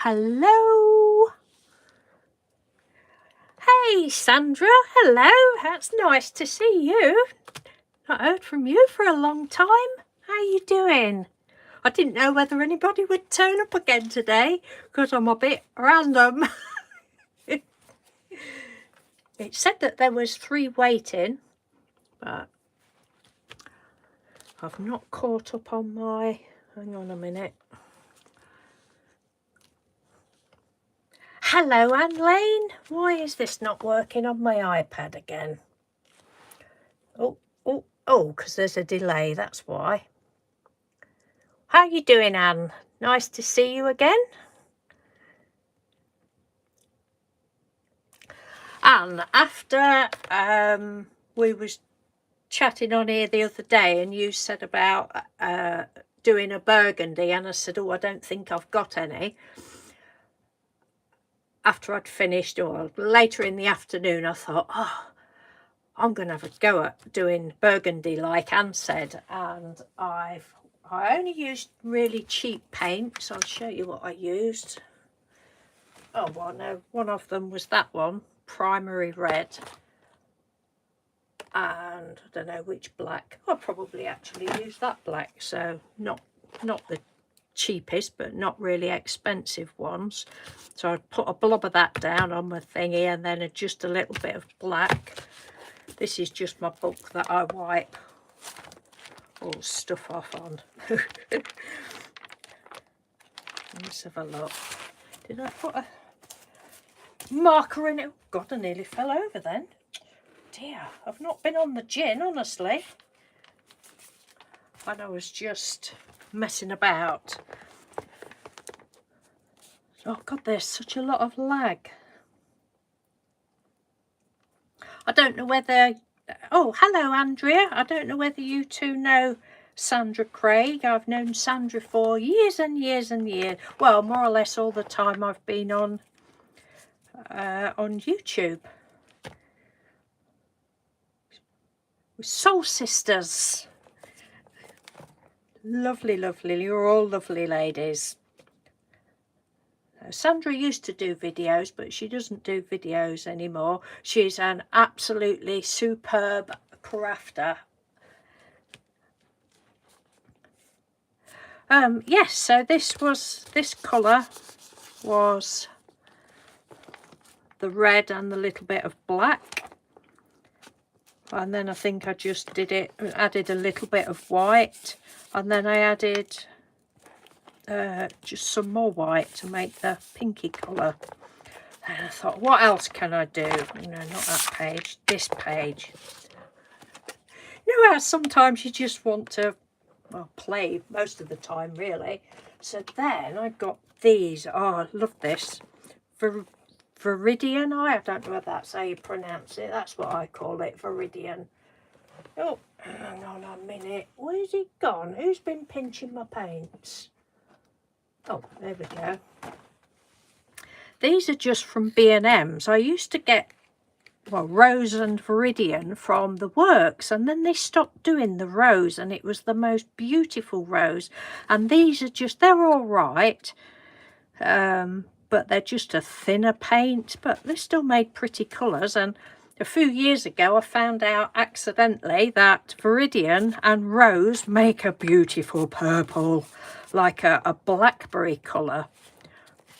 Hello. Hey, Sandra. Hello. That's nice to see you. Not heard from you for a long time. How you doing? I didn't know whether anybody would turn up again today because I'm a bit random. It said that there was 3 waiting, but I've not caught up on my... Hang on a minute. Hello, Anne-Lane. Why is this not working on my iPad again? Oh, because there's a delay, that's why. How you doing, Anne? Nice to see you again. Anne, after we was chatting on here the other day and you said about doing a burgundy, and I said, oh, I don't think I've got any. After I'd finished, or later in the afternoon, I thought, oh, I'm going to have a go at doing burgundy like Anne said. And I only used really cheap paint, so I'll show you what I used. Oh, well, no, one of them was that one, primary red. And I don't know which black. I'll probably actually use that black, so not the cheapest, but not really expensive ones. So I'd put a blob of that down on my thingy and then just a little bit of black. This is just my book that I wipe all stuff off on. Let's have a look. Did I put a marker in it? Oh, God, I nearly fell over then. Dear, I've not been on the gin, honestly. And I was just messing about. Oh, God, there's such a lot of lag. I don't know whether... Oh, hello, Andrea. I don't know whether you two know Sandra Craig. I've known Sandra for years and years and years. Well, more or less all the time I've been on YouTube. We're soul sisters. Lovely, lovely. You're all lovely ladies. Sandra used to do videos, but she doesn't do videos anymore. She's an absolutely superb crafter. Yes, so this colour was the red and the little bit of black. And then I think I just added a little bit of white. And then I added just some more white to make the pinky colour. And I thought, what else can I do? No, not that page, this page. You know how sometimes you just want to, well, play most of the time, really. So then I got these. Oh, I love this. Viridian. I don't know if that's how you pronounce it. That's what I call it, Viridian. Oh, hang on a minute. Where's it gone? Who's been pinching my paints? Oh, there we go. These are just from B&M's. I used to get, well, rose and viridian from the works, and then they stopped doing the rose, and it was the most beautiful rose. And these are just, they're all right, but they're just a thinner paint, but they still made pretty colours. And a few years ago I found out accidentally that viridian and rose make a beautiful purple, like a blackberry colour.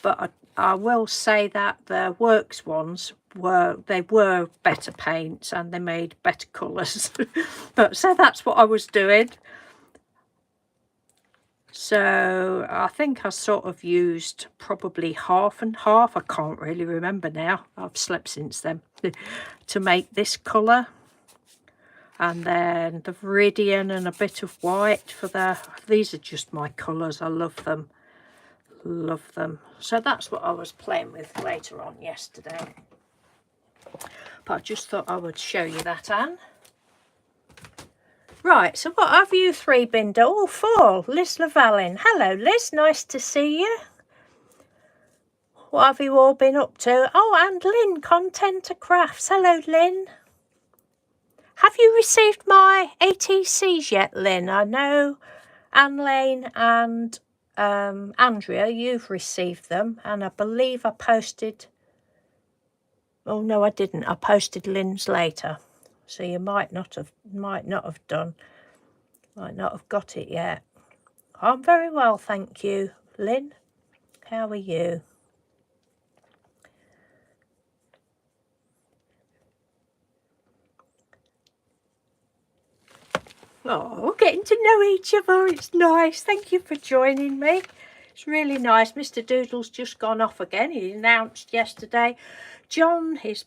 But I will say that the works ones were better paints and they made better colours. But so that's what I was doing. So I think I sort of used probably half and half. I can't really remember now. I've slept since then. To make this colour. And then the viridian and a bit of white for the... These are just my colours. I love them. Love them. So that's what I was playing with later on yesterday. But I just thought I would show you that, Anne. Right, so what have you three been doing? Oh, 4. Liz Llewellyn. Hello, Liz. Nice to see you. What have you all been up to? Oh, and Lynn, Content to Crafts. Hello, Lynn. Have you received my ATCs yet, Lynn? I know Anne Lane and Andrea, you've received them, and I believe I posted, oh no I didn't, I posted Lynn's later, so you might not have done, might not have got it yet. I'm very well, thank you, Lynn. How are you? Oh, getting to know each other, it's nice. Thank you for joining me. It's really nice. Mr. Doodle's just gone off again. He announced yesterday. John, his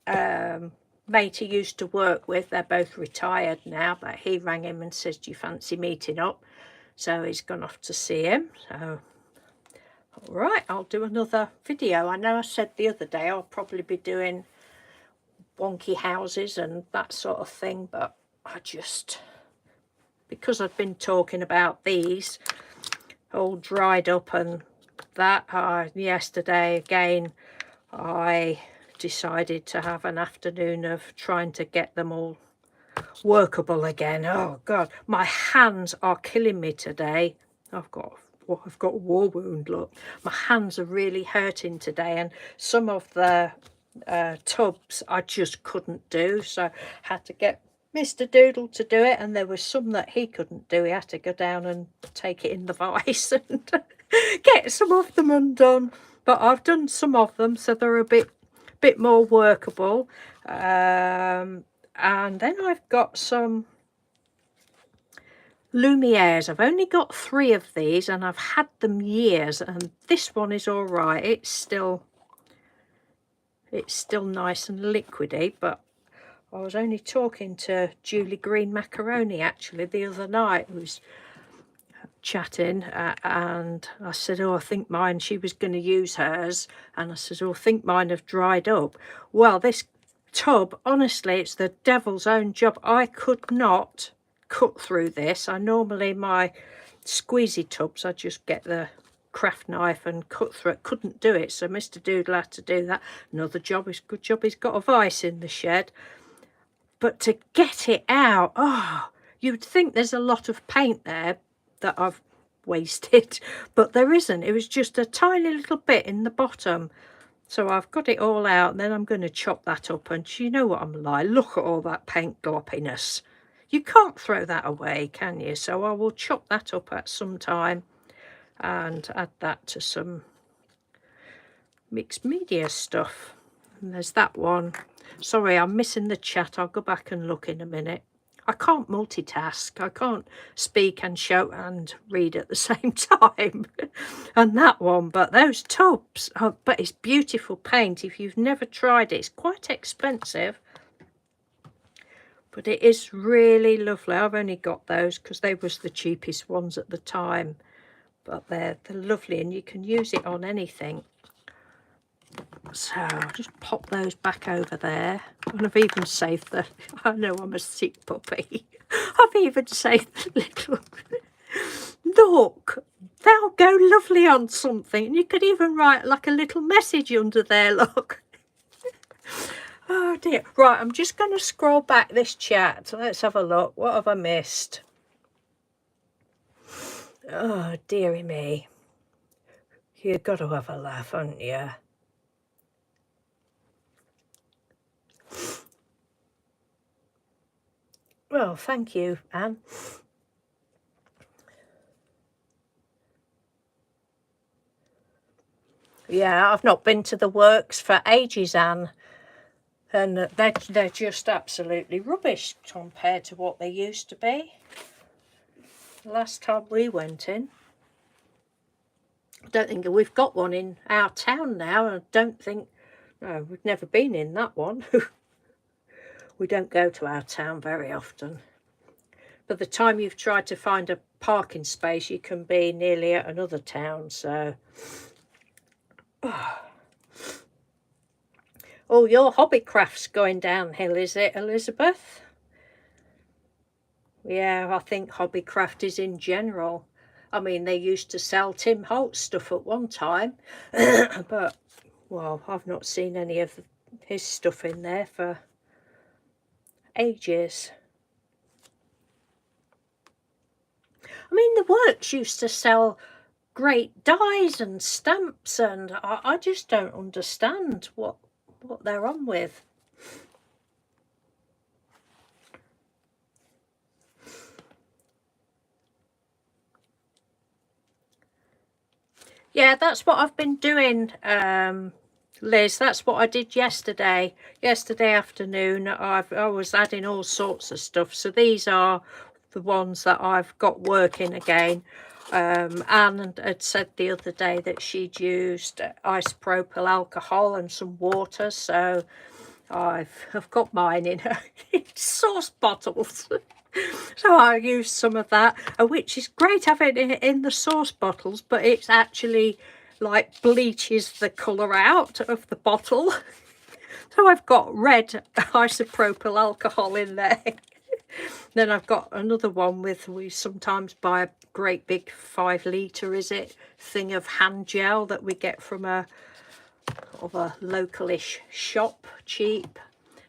mate he used to work with, they're both retired now, but he rang him and says, do you fancy meeting up? So he's gone off to see him. So, all right, I'll do another video. I know I said the other day I'll probably be doing wonky houses and that sort of thing, but I just, because I've been talking about these all dried up and that, yesterday again I decided to have an afternoon of trying to get them all workable again. Oh God, my hands are killing me today. I've got a war wound, look. My hands are really hurting today, and some of the tubs I just couldn't do, so had to get Mr. Doodle to do it, and there was some that he couldn't do. He had to go down and take it in the vice and get some of them undone. But I've done some of them, so they're a bit more workable. And then I've got some Lumieres. I've only got 3 of these, and I've had them years, and this one is all right. It's still nice and liquidy, but I was only talking to Julie Green Macaroni actually the other night, who was chatting, and I said, oh, I think mine, she was going to use hers, and I said, oh, I think mine have dried up. Well, this tub, honestly, it's the devil's own job. I could not cut through this. I normally, my squeezy tubs, I just get the craft knife and cut through it. Couldn't do it, so Mr. Doodle had to do that. Another job is good job he's got a vice in the shed. But to get it out, oh, you'd think there's a lot of paint there that I've wasted, but there isn't. It was just a tiny little bit in the bottom. So I've got it all out, and then I'm going to chop that up, and you know what I'm like, look at all that paint gloppiness. You can't throw that away, can you? So I will chop that up at some time and add that to some mixed media stuff. And there's that one. Sorry, I'm missing the chat. I'll go back and look in a minute. I can't multitask. I can't speak and shout and read at the same time. And that one, but those tubs, oh, but it's beautiful paint. If you've never tried it, it's quite expensive, but it is really lovely. I've only got those because they was the cheapest ones at the time, but they're lovely, and you can use it on anything. So I'll just pop those back over there, and I've even saved the, I know I'm a sick puppy, I've even saved the little, look, they'll go lovely on something, and you could even write like a little message under there, look. Oh dear. Right, I'm just going to scroll back this chat. Let's have a look. What have I missed? Oh, dearie me. You've got to have a laugh, haven't you? Well, thank you, Anne. Yeah, I've not been to the works for ages, Anne. And they're just absolutely rubbish compared to what they used to be. Last time we went in. I don't think we've got one in our town now. I don't think, no, we've never been in that one. We don't go to our town very often. By the time you've tried to find a parking space, you can be nearly at another town, so. Oh, your hobbycraft's going downhill, is it, Elizabeth? Yeah, I think hobbycraft is in general. I mean, they used to sell Tim Holtz stuff at one time, but, well, I've not seen any of his stuff in there for ages. I mean, the works used to sell great dies and stamps, and I just don't understand what they're on with. Yeah, that's what I've been doing, Liz. That's what I did yesterday afternoon. I was adding all sorts of stuff, so these are the ones that I've got working again. Anne had said the other day that she'd used isopropyl alcohol and some water, so I've got mine in sauce bottles. So I used some of that, which is great having it in the sauce bottles, but it's actually like bleaches the colour out of the bottle. So I've got red isopropyl alcohol in there. Then I've got another one we sometimes buy a great big 5 litre, thing of hand gel that we get from a localish shop, cheap.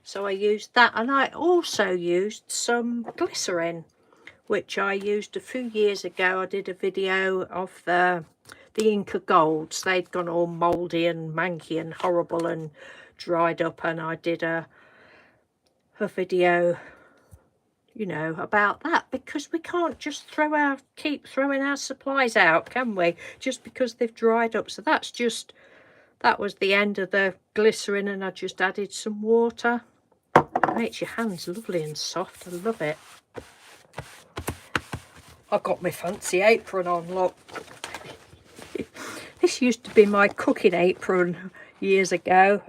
So I used that, and I also used some glycerin, which I used a few years ago. I did a video of the Inca Golds. They'd gone all mouldy and manky and horrible and dried up, and I did a video, you know, about that, because we can't just keep throwing our supplies out, can we, just because they've dried up. So that was the end of the glycerin, and I just added some water. It makes your hands lovely and soft. I love it. I got my fancy apron on, look. This used to be my cooking apron years ago,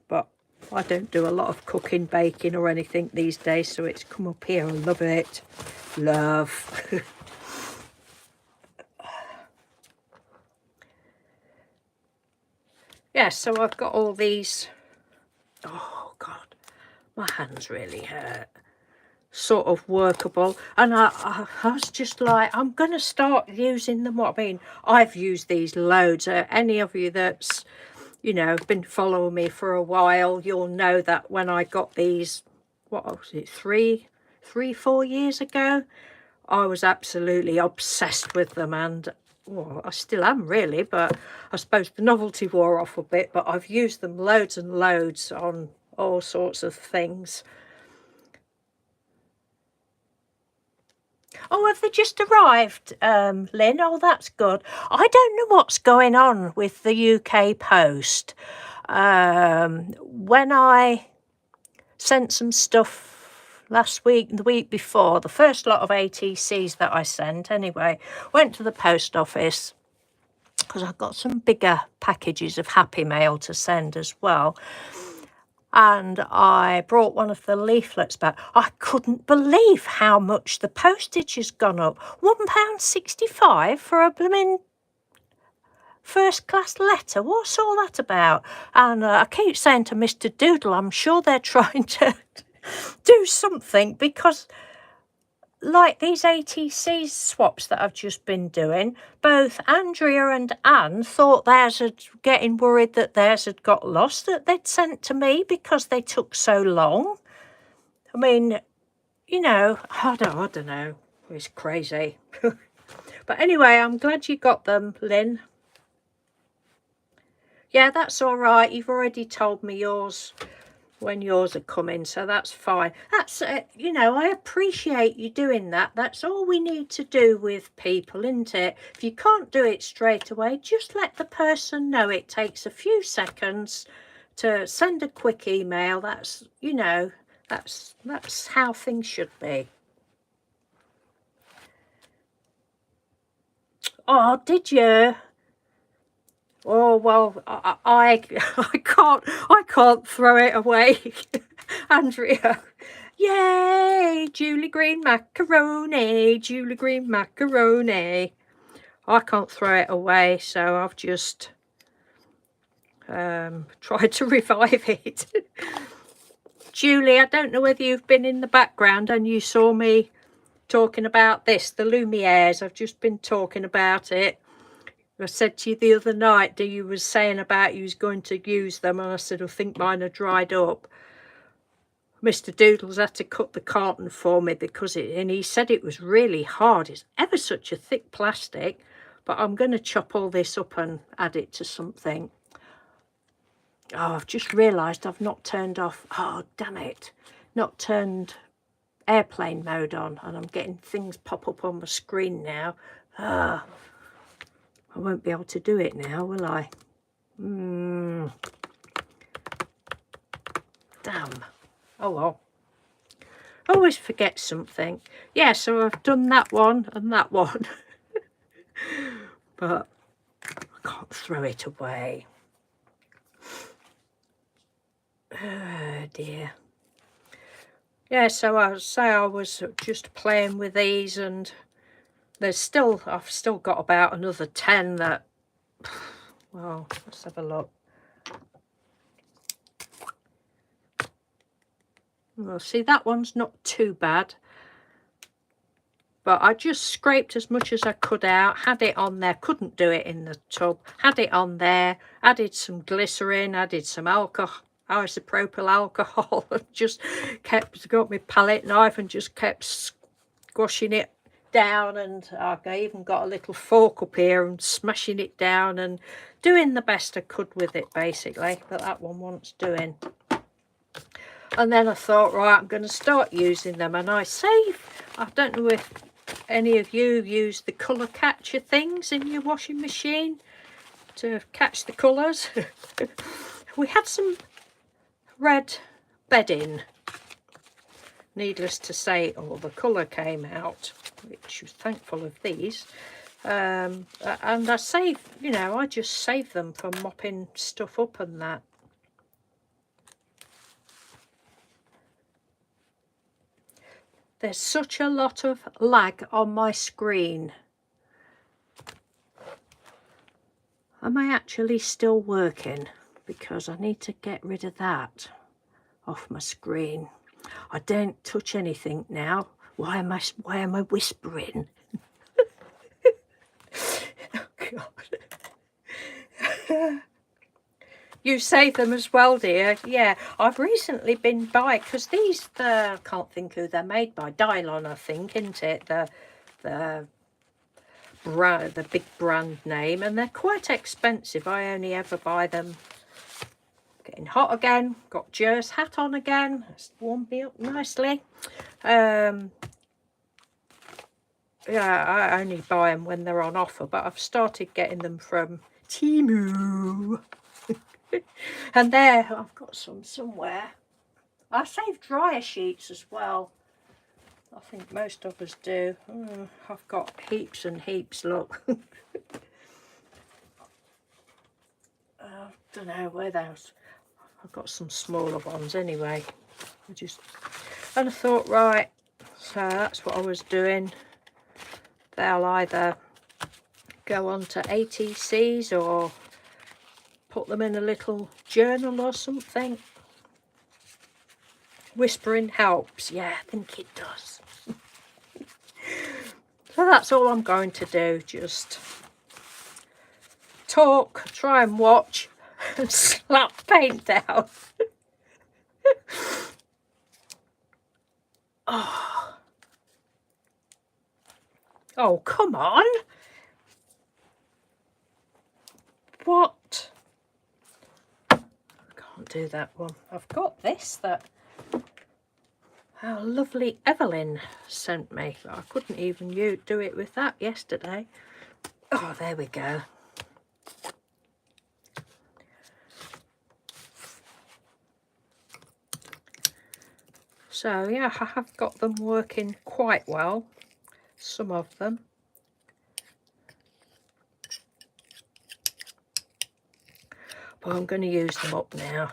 but I don't do a lot of cooking, baking or anything these days, so it's come up here. I love it. Love. Yeah, so I've got all these. Oh God, my hands really hurt. Sort of workable, and I was just like, I'm gonna start using them. I mean, I've used these loads. Any of you that's, you know, been following me for a while, you'll know that when I got these, what was it, 4 years ago, I was absolutely obsessed with them, and well, I still am really, but I suppose the novelty wore off a bit. But I've used them loads and loads on all sorts of things. Oh, have they just arrived, Lynn? Oh, that's good. I don't know what's going on with the UK Post. When I sent some stuff last week and the week before, the first lot of ATCs that I sent anyway, went to the post office, because I've got some bigger packages of Happy Mail to send as well. And I brought one of the leaflets back. I couldn't believe how much the postage has gone up. £1.65 for a blooming first class letter. What's all that about? And I keep saying to Mr. Doodle, I'm sure they're trying to do something, because like these ATC swaps that I've just been doing, both Andrea and Anne thought theirs had, getting worried that theirs had got lost, that they'd sent to me because they took so long. I mean, you know, I don't know. It's crazy. But anyway, I'm glad you got them, Lynn. Yeah, that's all right. You've already told me yours, when yours are coming, so that's fine. That's you know, I appreciate you doing that. That's all we need to do with people, isn't it? If you can't do it straight away, just let the person know. It takes a few seconds to send a quick email. That's, you know, that's how things should be. Oh, did you? Oh well, I can't throw it away. Andrea, yay, Julie Green macaroni, Julie Green macaroni. I can't throw it away, so I've just tried to revive it. Julie, I don't know whether you've been in the background and you saw me talking about this, the Lumieres. I've just been talking about it. I said to you the other night, you was saying about you was going to use them, and I said, I think mine are dried up. Mr. Doodles had to cut the carton for me, because and he said it was really hard. It's ever such a thick plastic, But I'm going to chop all this up and add it to something. Oh, I've just realised I've not turned off, oh damn it, not turned airplane mode on, and I'm getting things pop up on my screen now. I won't be able to do it now, will I? Damn. Oh well. I always forget something. Yeah, so I've done that one and that one. But I can't throw it away. Oh dear. Yeah, so I say I was just playing with these, and I've still got about another 10 that, well, let's have a look. Well, see, that one's not too bad. But I just scraped as much as I could out, had it on there, couldn't do it in the tub, had it on there, added some glycerin, added some alcohol, isopropyl alcohol, and just got my palette knife and just kept squashing it down, and I even got a little fork up here and smashing it down and doing the best I could with it basically. But that one wants doing. And then I thought, right, I'm going to start using them, and I don't know if any of you use the colour catcher things in your washing machine to catch the colours. We had some red bedding. Needless to say, all the colour came out, which was thankful of these. And I save, you know, I just save them for mopping stuff up and that. There's such a lot of lag on my screen. Am I actually still working? Because I need to get rid of that off my screen. I don't touch anything now. Why am I whispering? Oh God. You save them as well, dear. Yeah, I've recently been by, because these, I can't think who they're made by. Dylon, I think, isn't it? The big brand name, and they're quite expensive. I only ever buy them. Getting hot again. Got Jer's hat on again. It's warmed me up nicely. Yeah, I only buy them when they're on offer, but I've started getting them from Temu. And there, I've got some somewhere. I save dryer sheets as well. I think most of us do. I've got heaps and heaps, look. I don't know where those. I've got some smaller ones anyway. And I thought, right, so that's what I was doing. They'll either go on to ATCs or put them in a little journal or something. Whispering helps. Yeah, I think it does. So that's all I'm going to do. Just talk, try and watch, and slap paint down. Oh, come on. What? I can't do that one. I've got this that our lovely Evelyn sent me. I couldn't even do it with that yesterday. Oh, there we go. So yeah, I have got them working quite well, some of them. But I'm going to use them up now.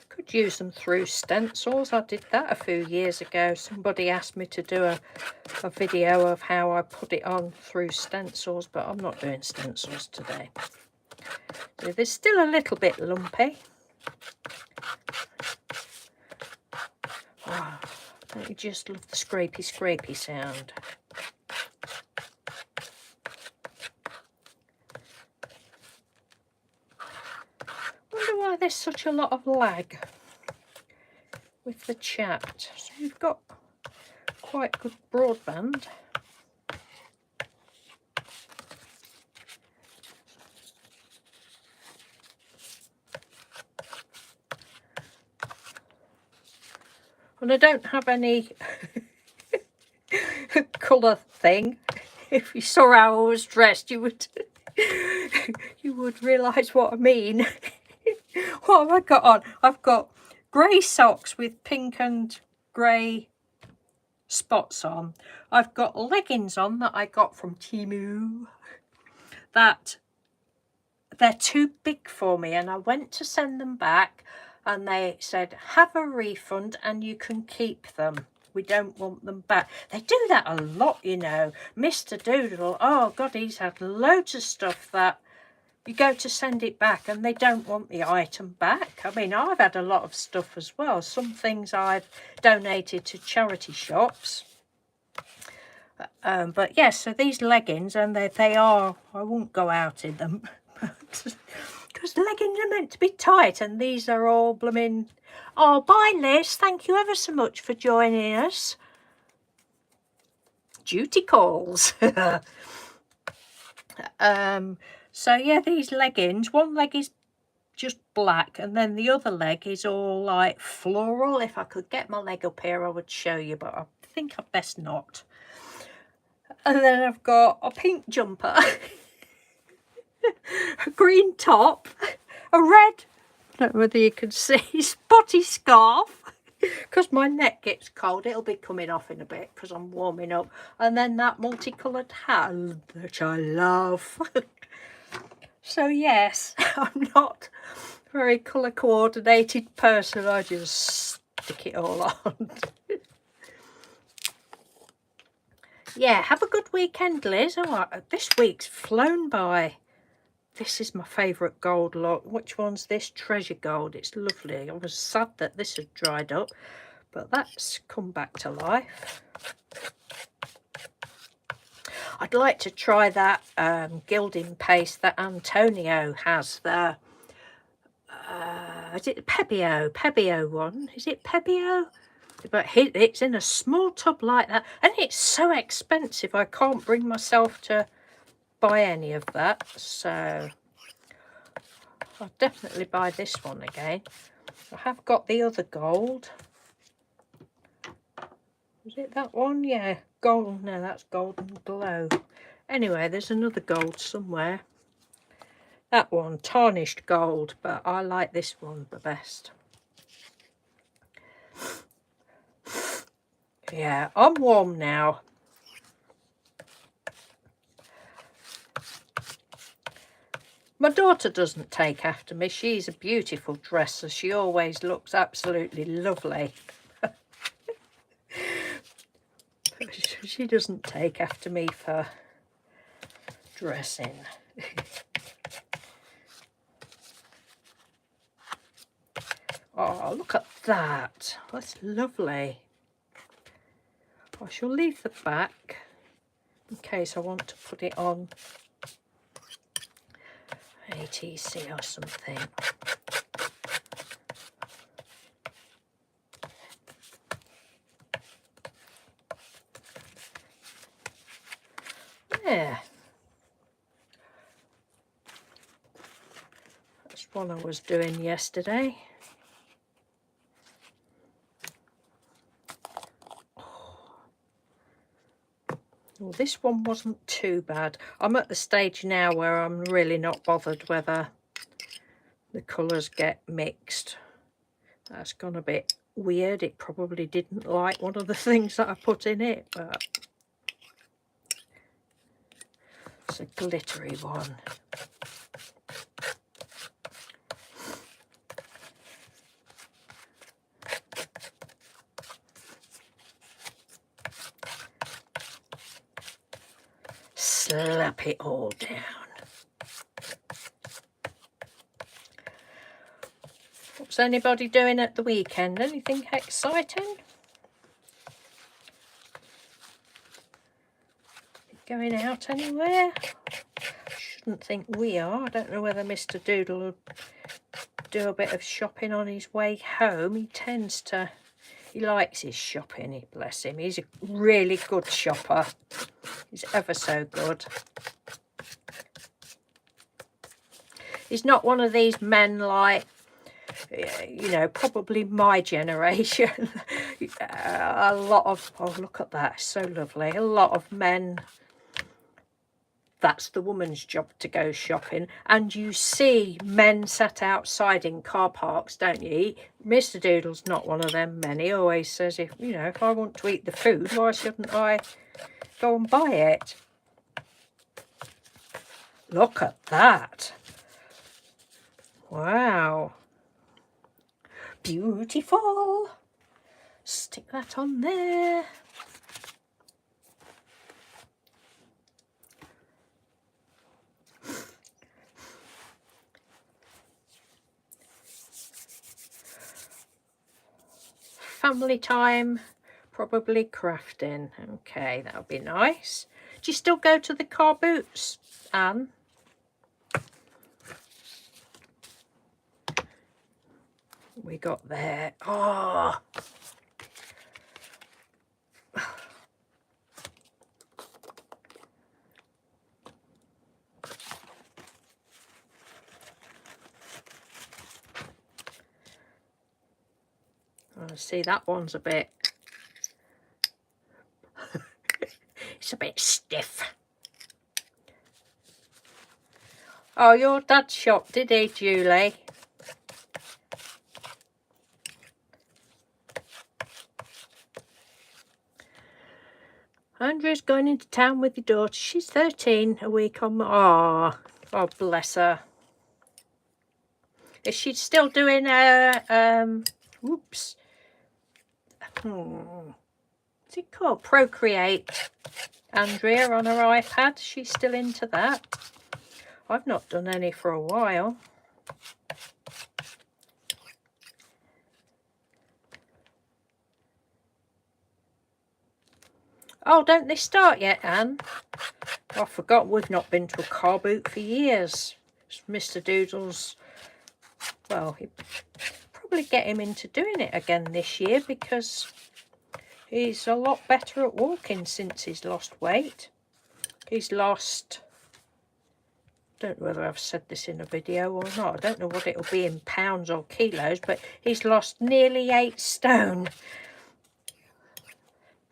Could use them through stencils. I did that a few years ago. Somebody asked me to do a video of how I put it on through stencils, but I'm not doing stencils today. So they're still a little bit lumpy. Oh, don't you just love the scrapey sound? Wonder why there's such a lot of lag with the chat. So we've got quite good broadband. And I don't have any colour thing. If you saw how I was dressed, you would realise what I mean. What have I got on? I've got grey socks with pink and grey spots on. I've got leggings on that I got from Temu. That they're too big for me, and I went to send them back and they said have a refund and you can keep them. We don't want them back. They do that a lot, you know. Mr. Doodle, oh God, he's had loads of stuff that you go to send it back and they don't want the item back. I mean, I've had a lot of stuff as well. Some things I've donated to charity shops. But yes, so these leggings, and they are, I won't go out in them. Because leggings are meant to be tight, and these are all blooming... Oh, bye Liz, thank you ever so much for joining us. Duty calls. So yeah, these leggings, one leg is just black and then the other leg is all like floral. If I could get my leg up here I would show you, but I think I'd best not. And then I've got a pink jumper, a green top, a red, I don't know whether you can see, spotty scarf, because my neck gets cold. It'll be coming off in a bit because I'm warming up. And then that multicoloured hat, which I love. So yes, I'm not a very colour coordinated person. I just stick it all on. Yeah, have a good weekend, Liz. Oh, this week's flown by. This is my favourite gold lot. Which one's this? Treasure gold. It's lovely. I was sad that this had dried up, but that's come back to life. I'd like to try that gilding paste that Antonio has there. Is it the Pebbio one? Is it Pebbio? But it's in a small tub like that, and it's so expensive I can't bring myself to buy any of that, so I'll definitely buy this one again. I have got the other gold. Was it that one? Yeah, gold. No, that's Golden Glow. Anyway, there's another gold somewhere. That one, tarnished gold, but I like this one the best. Yeah, I'm warm now. My daughter doesn't take after me. She's a beautiful dresser. She always looks absolutely lovely. She doesn't take after me for dressing. Oh, look at that. That's lovely. I shall leave the back in case I want to put it on ATC or something. Yeah. That's one I was doing yesterday. Well, this one wasn't too bad. I'm at the stage now where I'm really not bothered whether the colours get mixed. That's gone a bit weird. It probably didn't like one of the things that I put in it, but it's a glittery one. Slap it all down. What's anybody doing at the weekend? Anything exciting? Going out anywhere? Shouldn't think we are. I don't know whether Mr. Doodle will do a bit of shopping on his way home. He tends to, he likes his shopping, bless him. He's a really good shopper. He's ever so good. He's not one of these men like you know, probably my generation, a lot of, oh, look at that, so lovely. A lot of men, that's the woman's job to go shopping. And you see men sat outside in car parks, don't you? Mr. Doodle's not one of them men. He always says, if, you know, if I want to eat the food, why shouldn't I go and buy it? Look at that. Wow. Beautiful. Stick that on there. Family time, probably crafting. Okay, that'll be nice. Do you still go to the car boots, Anne? We got there. Oh, I see that one's a bit, it's a bit stiff. Oh, your dad shop, did he, Julie? Andrew's going into town with your daughter. She's 13 a week on. Oh, bless her. Is she still doing whoops. What's it called? Procreate, Andrea, on her iPad? She's still into that. I've not done any for a while. Oh, don't they start yet, Anne? Oh, I forgot we've not been to a car boot for years. It's Mr. Doodle's, well, he'd probably get him into doing it again this year because he's a lot better at walking since he's lost weight. He's lost, don't know whether I've said this in a video or not. I don't know what it'll be in pounds or kilos, but he's lost nearly 8 stone.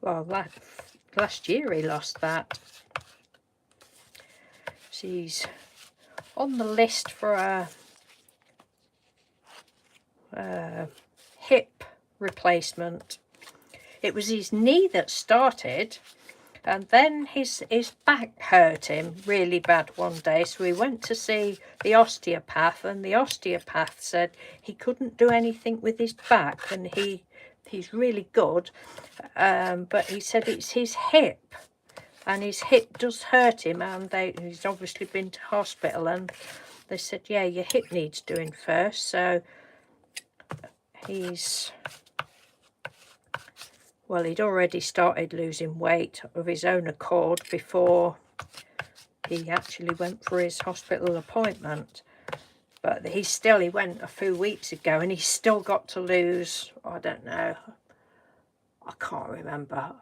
Well, last year he lost that. So he's on the list for a hip replacement. It was his knee that started, and then his back hurt him really bad one day, so he went to see the osteopath, and the osteopath said he couldn't do anything with his back, and he's really good, but he said it's his hip, and his hip does hurt him, and he's obviously been to hospital, and they said, yeah, your hip needs doing first. So well, he'd already started losing weight of his own accord before he actually went for his hospital appointment. But he went a few weeks ago, and he's still got to lose, I don't know, I can't remember.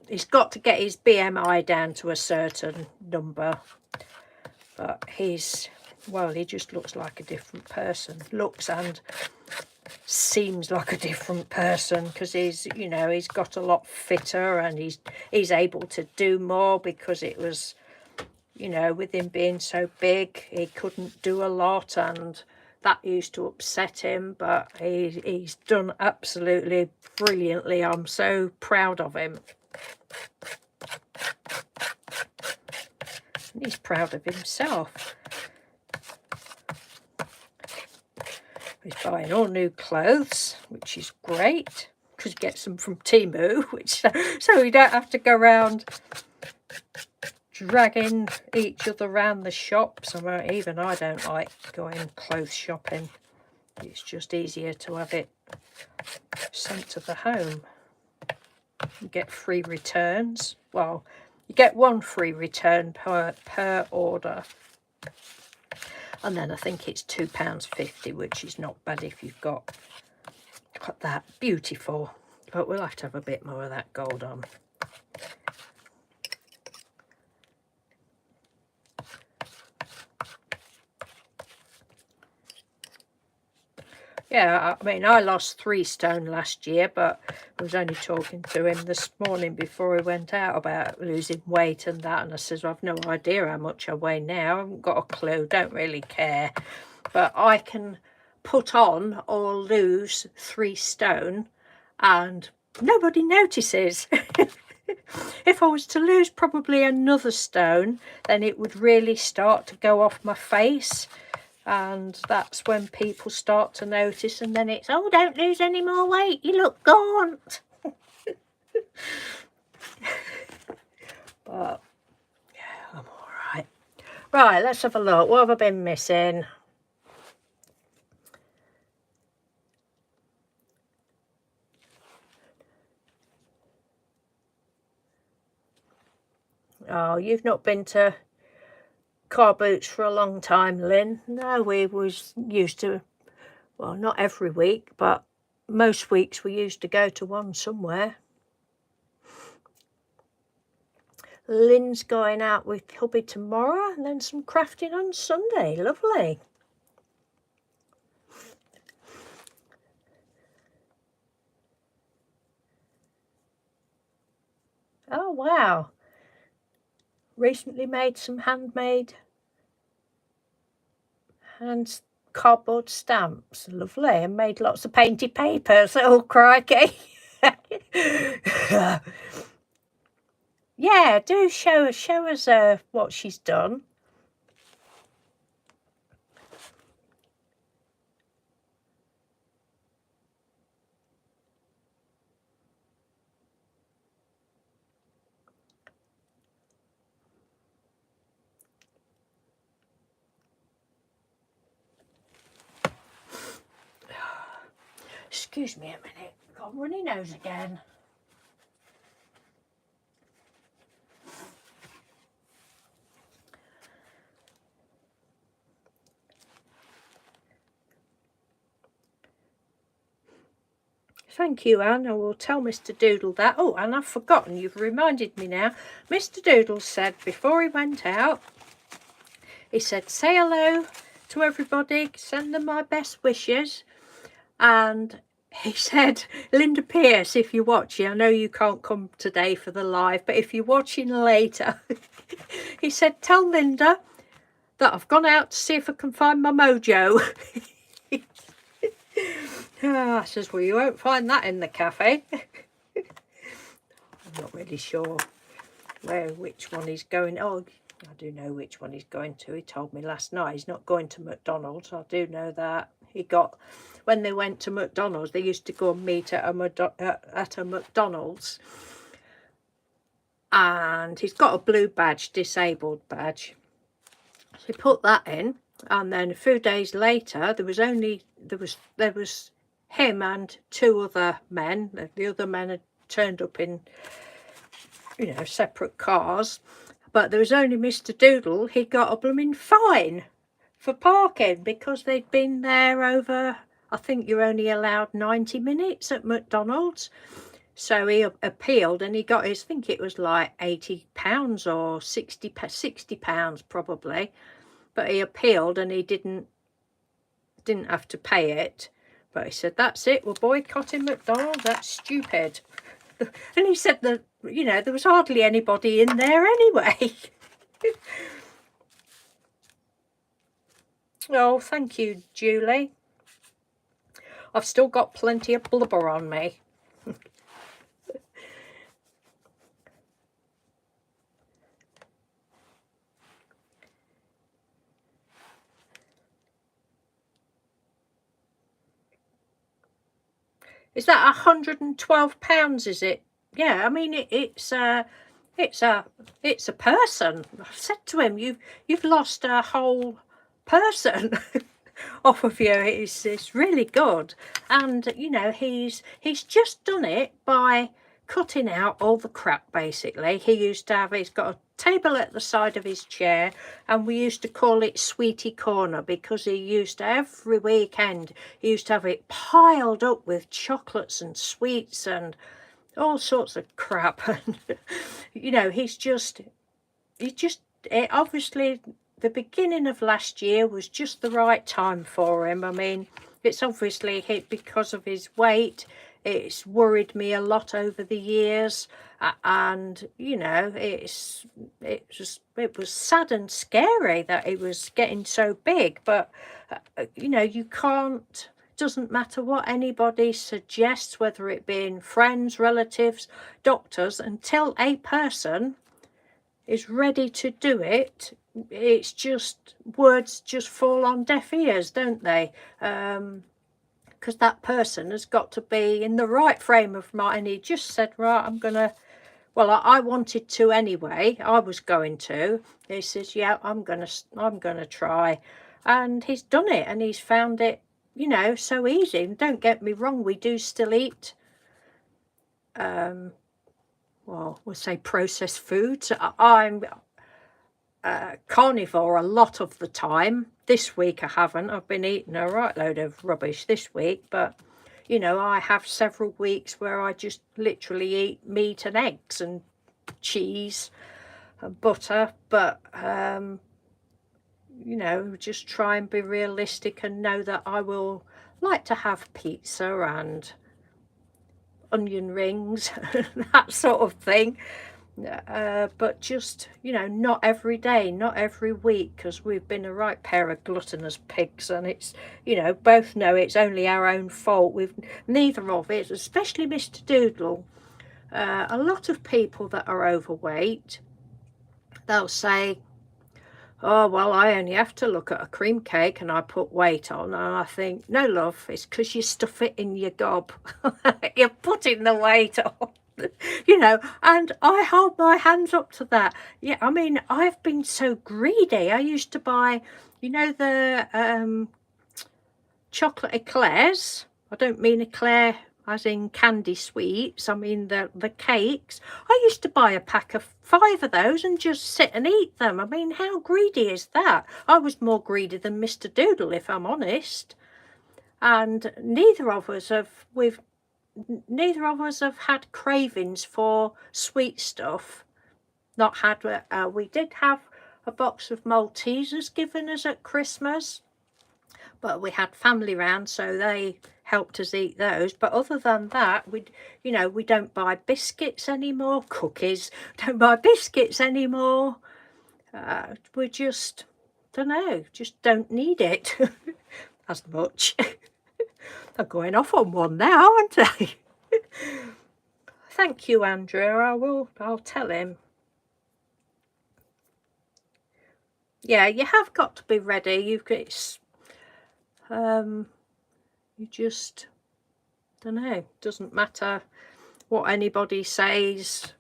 He's got to get his BMI down to a certain number. But well, he just looks like a different person. Looks and seems like a different person, because he's got a lot fitter, and he's able to do more, because it was, with him being so big, he couldn't do a lot, and that used to upset him. But he's done absolutely brilliantly. I'm so proud of him. And he's proud of himself. He's buying all new clothes, which is great, because he gets them from Temu, so we don't have to go around dragging each other around the shops. Even I don't like going clothes shopping. It's just easier to have it sent to the home. You get free returns. Well, you get 1 free return per order. And then I think it's £2.50, which is not bad if you've got, look at that, beautiful. But we'll have to have a bit more of that gold on. Yeah, I mean, I lost 3 stone last year, but I was only talking to him this morning before he went out about losing weight and that, and I says, well, I've no idea how much I weigh now. I haven't got a clue, don't really care. But I can put on or lose 3 stone and nobody notices. If I was to lose probably another stone, then it would really start to go off my face. And that's when people start to notice, and then it's, oh, don't lose any more weight, you look gaunt. But yeah, I'm all right. Right, let's have a look. What have I been missing? Oh, you've not been to car boots for a long time, Lynn. No, we was used to, well, not every week, but most weeks we used to go to one somewhere. Lynn's going out with hubby tomorrow and then some crafting on Sunday. Lovely. Oh, wow. Recently made some handmade and cardboard stamps. Lovely. And made lots of painty papers. Oh, crikey. Yeah, do show us what she's done. Excuse me a minute. Got a runny nose again. Thank you, Anne. I will tell Mr. Doodle that. Oh, and I've forgotten. You've reminded me now. Mr. Doodle said before he went out, he said, say hello to everybody, send them my best wishes. And he said, Linda Pierce, if you're watching, I know you can't come today for the live, but if you're watching later, he said, tell Linda that I've gone out to see if I can find my mojo. I says, well, you won't find that in the cafe. I'm not really sure which one he's going. Oh, I do know which one he's going to. He told me last night he's not going to McDonald's. I do know that. When they went to McDonald's, they used to go and meet at a McDonald's. And he's got a blue badge, disabled badge. So he put that in. And then a few days later, there was him and 2 other men. The other men had turned up in, separate cars. But there was only Mr. Doodle. He got a blooming fine for parking because they'd been there over, I think you're only allowed 90 minutes at McDonald's. So he appealed and he got his, I think it was like £80 or £60 probably. But he appealed and he didn't have to pay it. But he said, that's it, we're boycotting McDonald's, that's stupid. And he said that, there was hardly anybody in there anyway. Oh, thank you, Julie. I've still got plenty of blubber on me. Is that £112? Is it? Yeah, I mean it's a person. I've said to him, you've lost a whole person off of you. It's really good, and he's just done it by cutting out all the crap. Basically, he's got a table at the side of his chair, and we used to call it Sweetie Corner because he used to, every weekend, he used to have it piled up with chocolates and sweets and all sorts of crap. And obviously the beginning of last year was just the right time for him. I mean, it's obviously hit because of his weight. It's worried me a lot over the years, and you know, it was sad and scary that it was getting so big. But you know, you can't. Doesn't matter what anybody suggests, whether it be in friends, relatives, doctors, until a person is ready to do it. It's just, words just fall on deaf ears, don't they? Because that person has got to be in the right frame of mind. And he just said, right, I'm gonna, well, I wanted to anyway. I was going to. He says, yeah, I'm gonna try, and he's done it, and he's found it, you know, so easy. And don't get me wrong, we do still eat well, we'll say processed foods. I'm carnivore a lot of the time. This week I haven't. I've been eating a right load of rubbish this week, but you know, I have several weeks where I just literally eat meat and eggs and cheese and butter. But you know, just try and be realistic and know that I will like to have pizza and onion rings, that sort of thing. But just, you know, not every day, not every week, because we've been a right pair of gluttonous pigs, and it's, you know, both know it's only our own fault. We've neither of it, especially Mr. Doodle. A lot of people that are overweight, they'll say, oh, well, I only have to look at a cream cake and I put weight on. And I think, no, love, it's because you stuff it in your gob. You're putting the weight on. You know, and I hold my hands up to that. Yeah, I mean, I've been so greedy. I used to buy, you know, the chocolate eclairs. I don't mean eclair as in candy sweets. I mean the cakes. I used to buy a pack of 5 of those and just sit and eat them. I mean, how greedy is that? I was more greedy than Mr. Doodle, if I'm honest. And neither of us have had cravings for sweet stuff. Not had. We did have a box of Maltesers given us at Christmas, but we had family round, so they helped us eat those. But other than that, you know, we don't buy biscuits anymore, cookies, don't buy biscuits anymore. We just, don't know, just don't need it as much. I'm going off on one now, aren't I? Thank you, Andrew. I'll tell him. Yeah, you have got to be ready. You just don't know. Doesn't matter what anybody says.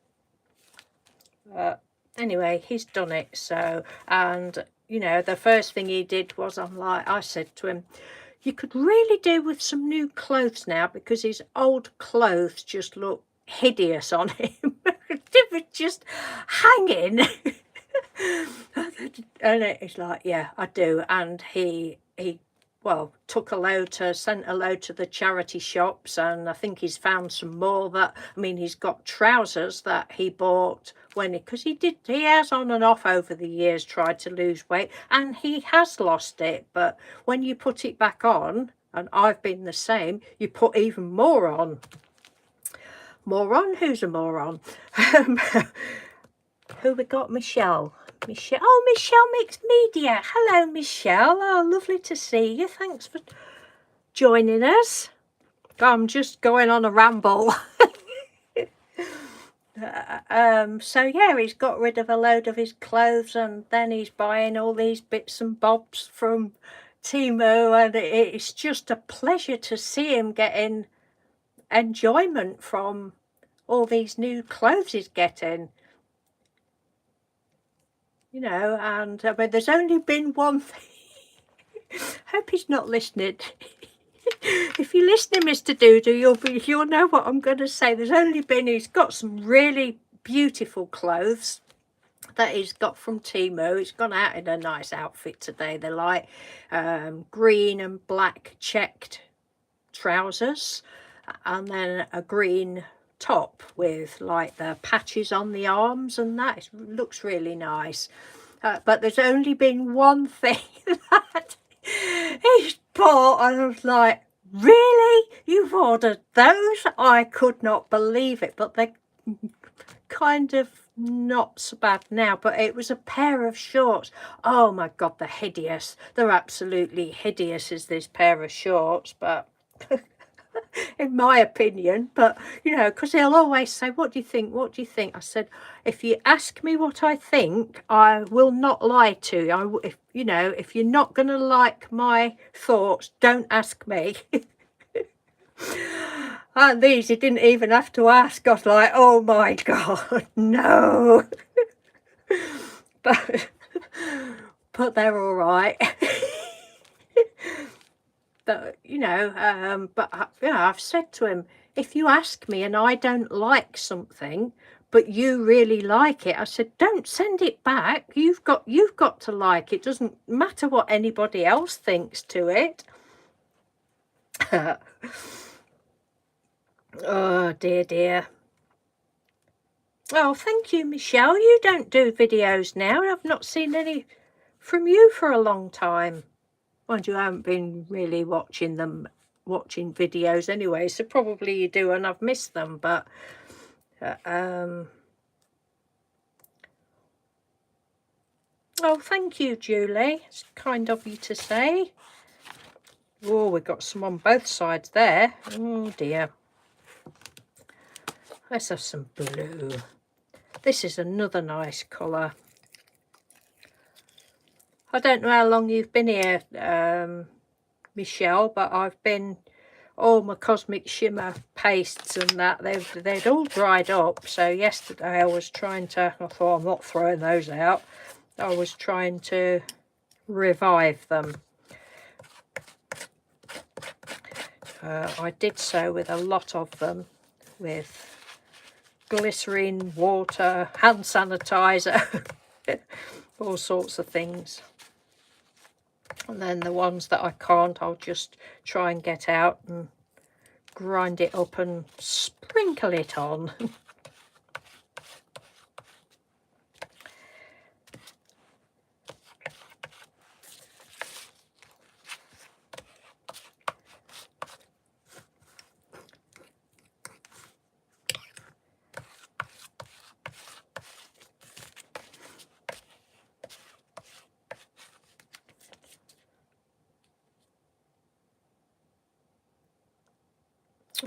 Anyway, he's done it. So, and you know, the first thing he did was, I said to him, you could really do with some new clothes now, because his old clothes just look hideous on him. They were just hanging. And it's like, yeah, I do. And he well, sent a load to the charity shops, and I think he's found some more. That, I mean, he's got trousers that he bought because he has on and off over the years tried to lose weight, and he has lost it. But when you put it back on, and I've been the same, you put even more on. Moron? Who's a moron? Who we got? Michelle. Oh, Michelle Mixed Media. Hello, Michelle. Oh, lovely to see you. Thanks for joining us. I'm just going on a ramble. So yeah, he's got rid of a load of his clothes, and then he's buying all these bits and bobs from Temu, and it's just a pleasure to see him getting enjoyment from all these new clothes he's getting. You know, and I mean, there's only been one thing. Hope he's not listening. If you're listening, Mr. Doodoo, you'll know what I'm going to say. He's got some really beautiful clothes that he's got from Temu. He's gone out in a nice outfit today. They're like green and black checked trousers, and then a green top with like the patches on the arms, and that looks really nice. But there's only been one thing that he's bought, and I was like, really? You've ordered those? I could not believe it, but they're kind of not so bad now. But it was a pair of shorts. Oh my God, they're hideous. They're absolutely hideous, is this pair of shorts, but in my opinion. But you know, because he'll always say, what do you think, what do you think? I said, if you ask me what I think, I will not lie to you. If you know, if you're not going to like my thoughts, don't ask me. And these he didn't even have to ask. I was like, oh my God, no. but they're all right. But you know, yeah, I've said to him, if you ask me and I don't like something, but you really like it, I said, don't send it back. You've got to like it. Doesn't matter what anybody else thinks to it. Oh dear, dear. Oh, thank you, Michelle. You don't do videos now. I've not seen any from you for a long time. Mind you, I haven't been really watching videos anyway, so probably you do and I've missed them. But oh, thank you, Julie. It's kind of you to say. Oh, we've got some on both sides there. Oh dear. Let's have some blue. This is another nice colour. I don't know how long you've been here, Michelle, but I've been, all my cosmic shimmer pastes and that, they'd all dried up. So yesterday I was trying to, I thought, I'm not throwing those out. I was trying to revive them. I did so with a lot of them, with glycerine, water, hand sanitizer, all sorts of things. And then the ones that I can't, I'll just try and get out and grind it up and sprinkle it on.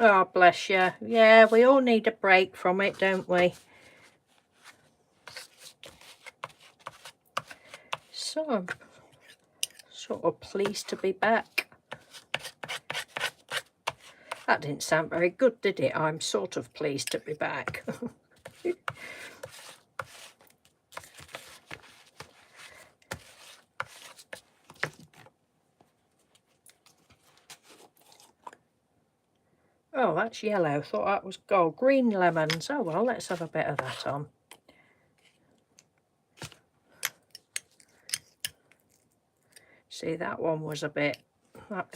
Oh, bless you. Yeah, we all need a break from it, don't we? So I'm sort of pleased to be back. That didn't sound very good, did it? I'm sort of pleased to be back. Oh, that's yellow. Thought that was gold. Green lemons. Oh, well, let's have a bit of that on. See, that one was a bit...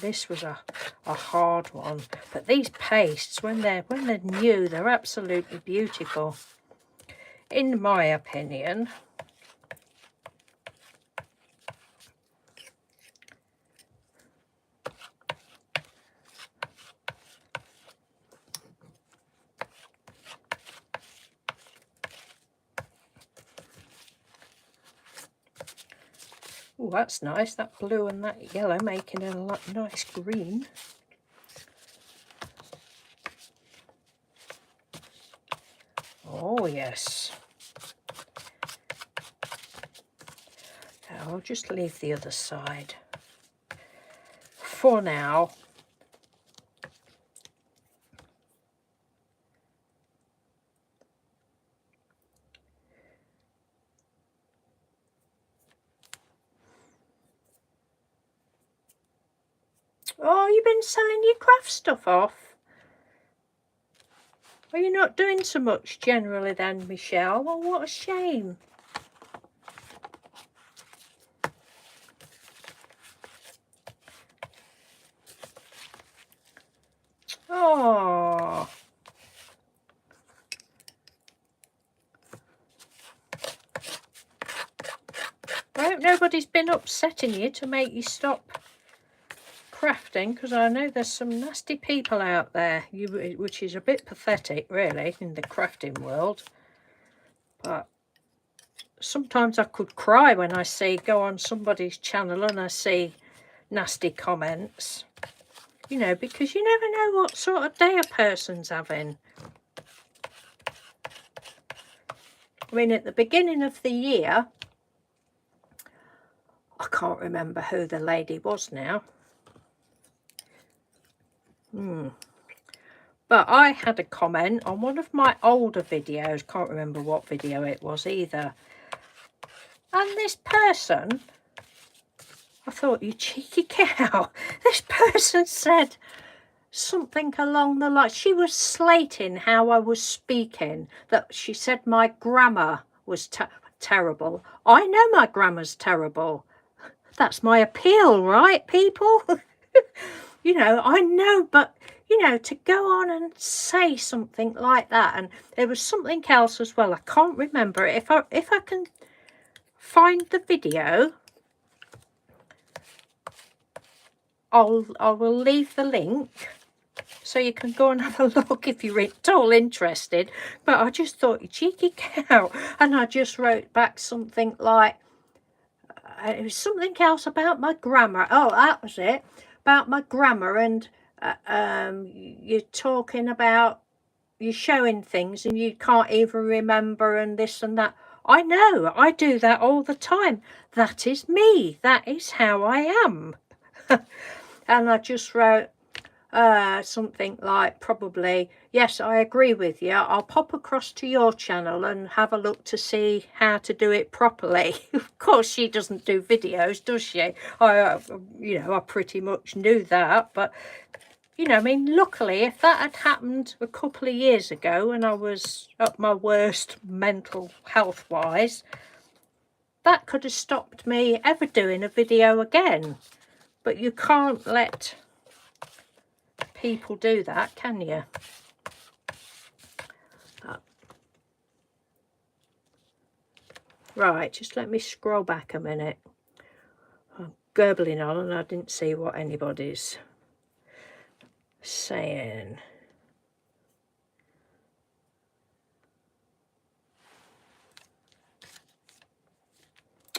This was a hard one. But these pastes, when they're new, they're absolutely beautiful. In my opinion. Oh, that's nice. That blue and that yellow making a nice green. Oh, yes. Now, I'll just leave the other side for now. Oh, you've been selling your craft stuff off? Are you not doing so much generally then, Michelle? Well, what a shame. Oh. I hope nobody's been upsetting you to make you stop crafting, because I know there's some nasty people out there, which is a bit pathetic really in the crafting world. But sometimes I could cry when I go on somebody's channel and I see nasty comments, you know, because you never know what sort of day a person's having. I mean, at the beginning of the year, I can't remember who the lady was now. But I had a comment on one of my older videos, can't remember what video it was either. And this person, I thought, you cheeky cow, this person said something along the line. She was slating how I was speaking, that she said my grammar was terrible. I know my grammar's terrible. That's my appeal, right, people? You know, I know, but, you know, to go on and say something like that. And there was something else as well. I can't remember it. If I can find the video, I will leave the link so you can go and have a look if you're at all interested. But I just thought, you cheeky cow. And I just wrote back something like, it was something else about my grammar. Oh, that was it. About my grammar, and you're talking about, you're showing things and you can't even remember and this and that. I know, I do that all the time. That is me. That is how I am. And I just wrote something like, probably, yes, I agree with you. I'll pop across to your channel and have a look to see how to do it properly. Of course, she doesn't do videos, does she? You know, I pretty much knew that. But, you know, I mean, luckily, if that had happened a couple of years ago when I was at my worst mental health-wise, that could have stopped me ever doing a video again. But you can't let people do that, can you? Right, just let me scroll back a minute. I'm gurgling on and I didn't see what anybody's saying.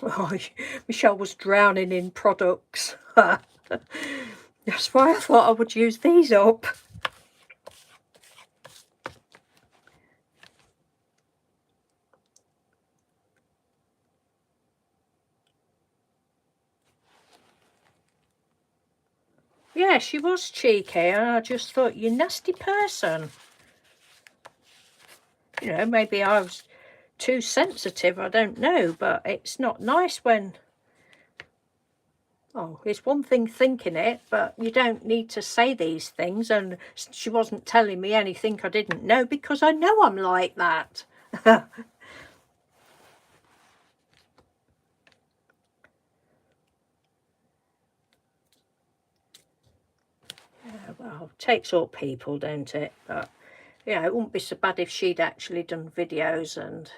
Oh, Michelle was drowning in products. That's why I thought I would use these up. Yeah, she was cheeky, and I just thought, you nasty person. You know, maybe I was too sensitive, I don't know, but it's not nice when... Oh, it's one thing thinking it, but you don't need to say these things. And she wasn't telling me anything I didn't know, because I know I'm like that. Yeah, well, it takes all people, don't it? But, yeah, it wouldn't be so bad if she'd actually done videos and...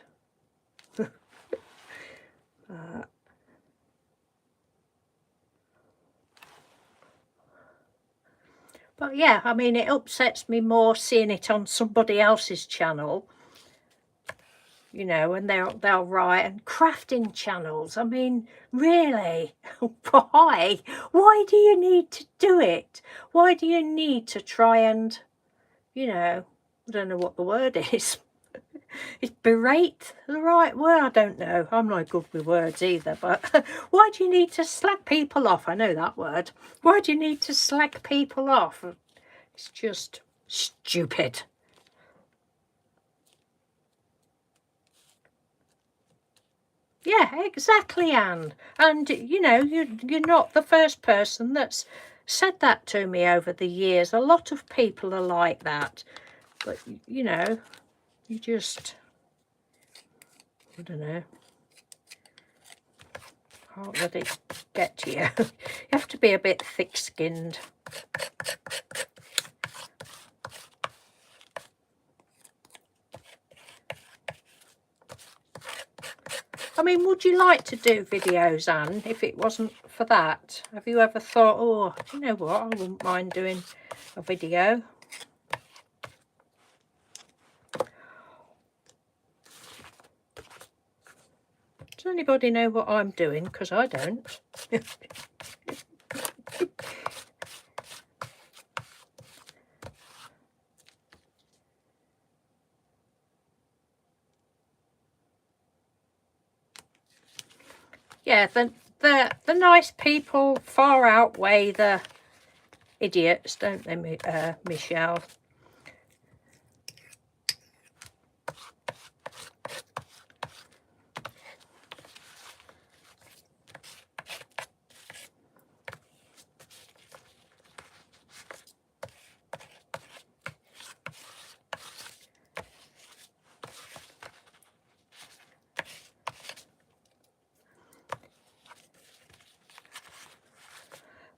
But yeah, I mean, it upsets me more seeing it on somebody else's channel, you know, and they'll write, and crafting channels. I mean, really, why? Why do you need to do it? Why do you need to try and, you know, I don't know what the word is. Is berate the right word? I don't know. I'm not good with words either, but why do you need to slag people off? I know that word. Why do you need to slag people off? It's just stupid. Yeah, exactly, Anne. And, you know, you're not the first person that's said that to me over the years. A lot of people are like that. But, you know, you just... I don't know. Can't let it get to you. You have to be a bit thick-skinned. I mean, would you like to do videos, Anne, if it wasn't for that? Have you ever thought, oh, do you know what, I wouldn't mind doing a video? Does anybody know what I'm doing? Because I don't. Yeah, the nice people far outweigh the idiots, don't they, Michelle?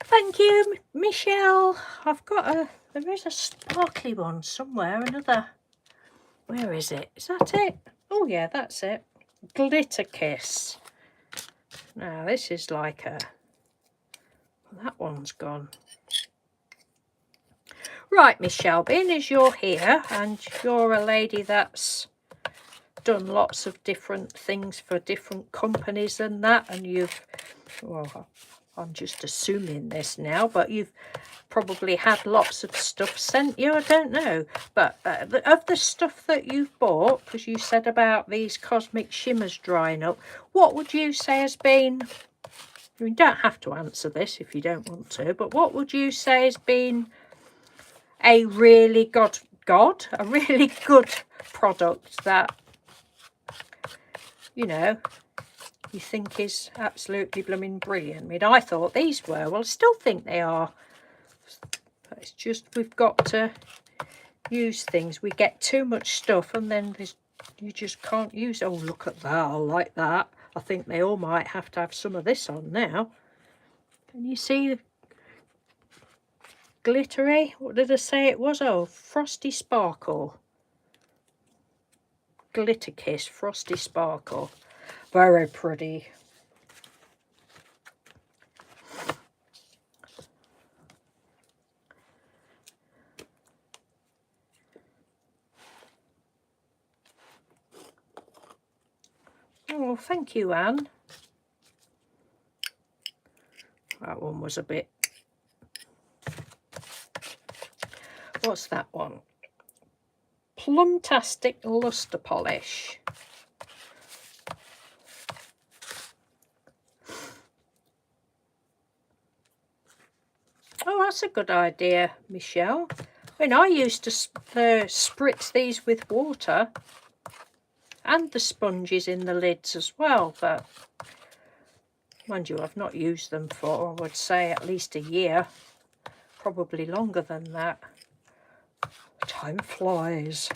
Thank you, Michelle. I've got there is a sparkly one somewhere, another. Where is it? Is that it? Oh yeah, that's it. Glitter Kiss. Now this is like a, that one's gone. Right, Michelle, being as you're here and you're a lady that's done lots of different things for different companies and that, and you've, well, I'm just assuming this now, but you've probably had lots of stuff sent you, I don't know, but of the stuff that you've bought, because you said about these cosmic shimmers drying up, what would you say has been, you don't have to answer this if you don't want to, but what would you say has been a really good product that, you know, you think is absolutely blooming brilliant? I mean, I thought these were, well, I still think they are. But it's just, we've got to use things. We get too much stuff and then you just can't use, oh, look at that, I like that. I think they all might have to have some of this on now. Can you see? Glittery, what did I say it was? Oh, Frosty Sparkle. Glitter Kiss, Frosty Sparkle. Very pretty. Oh, thank you, Anne. That one was a bit... What's that one? Plumtastic Luster Polish. Oh, that's a good idea, Michelle. I mean, I used to spritz these with water and the sponges in the lids as well, but mind you, I've not used them for, I would say, at least a year, probably longer than that. Time flies.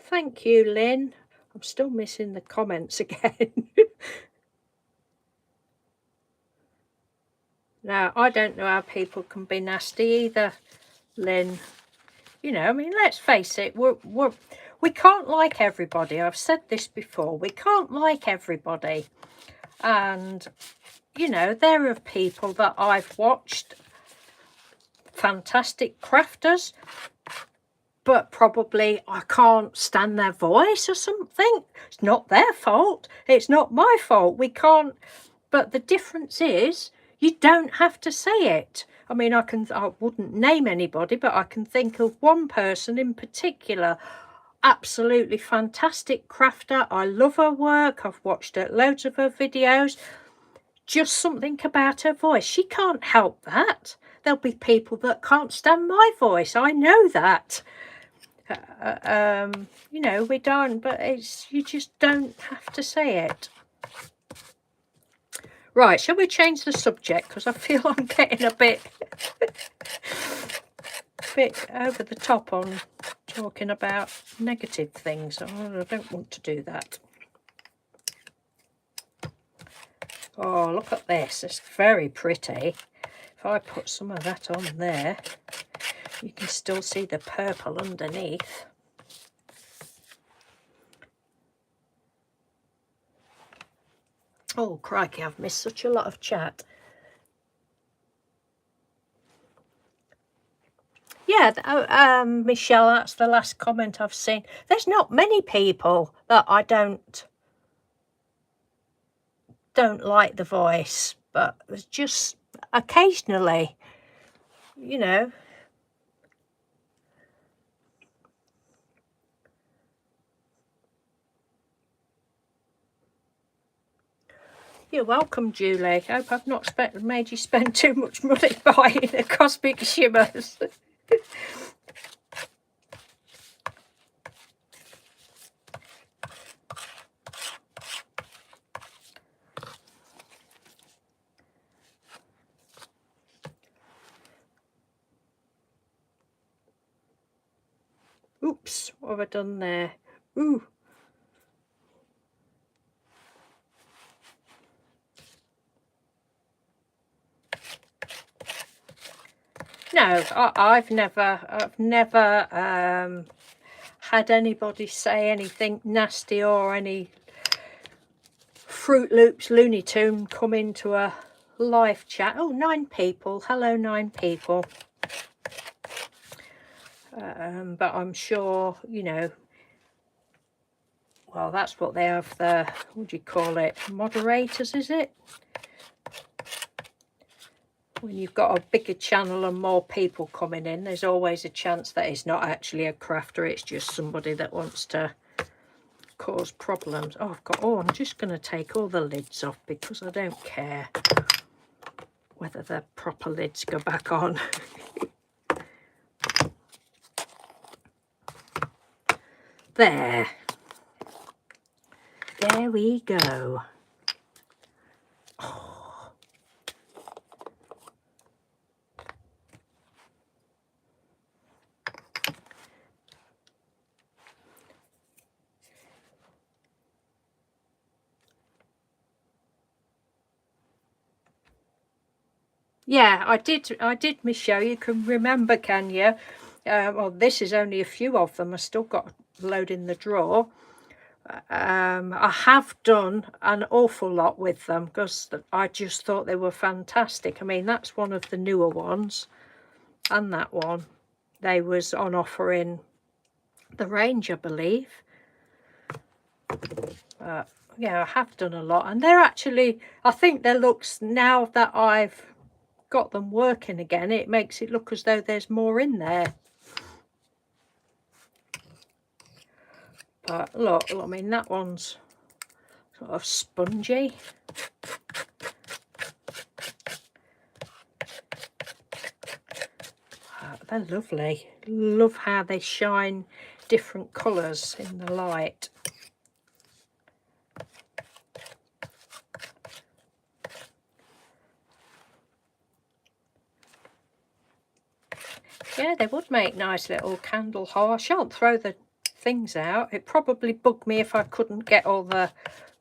Thank you, Lynn. I'm still missing the comments again. Now, I don't know how people can be nasty either, Lynn. You know, I mean, let's face it, we can't like everybody. I've said this before. We can't like everybody. And, you know, there are people that I've watched, fantastic crafters, but probably I can't stand their voice or something. It's not their fault. It's not my fault. We can't. But the difference is, you don't have to say it. I mean, I wouldn't name anybody, but I can think of one person in particular. Absolutely fantastic crafter. I love her work. I've watched loads of her videos. Just something about her voice. She can't help that. There'll be people that can't stand my voice. I know that. You know, we don't, but you just don't have to say it. Right, shall we change the subject? Because I feel I'm getting a bit... bit over the top on talking about negative things. I don't want to do that. Oh, look at this. It's very pretty. If I put some of that on there, you can still see the purple underneath. Oh, crikey, I've missed such a lot of chat. Yeah, Michelle, that's the last comment I've seen. There's not many people that I don't like the voice, but it's just occasionally, you know. You're welcome, Julie. Hope I've not made you spend too much money buying the cosmic shimmers. Oops, what have I done there? Ooh. No, I've never had anybody say anything nasty or any Fruit Loops Looney Tune come into a live chat. Oh, 9 people. Hello, 9 people. But I'm sure, you know, well, that's what they have, the, what do you call it, moderators, is it? When you've got a bigger channel and more people coming in, there's always a chance that it's not actually a crafter, it's just somebody that wants to cause problems. Oh, I'm just going to take all the lids off because I don't care whether the proper lids go back on. There we go. Oh. Yeah, I did, Michelle. You can remember, can you? Well, this is only a few of them. I still got a load in the drawer. I have done an awful lot with them because I just thought they were fantastic. I mean, that's one of the newer ones, and that one, they was on offer in the range, I believe. Yeah, I have done a lot, and they're actually, I think their looks, now that I've got them working again, it makes it look as though there's more in there. But look, I mean, that one's sort of spongy. They're lovely. Love how they shine different colours in the light. Yeah, they would make nice little candle holders. I shan't throw the things out. It probably bugged me if I couldn't get all the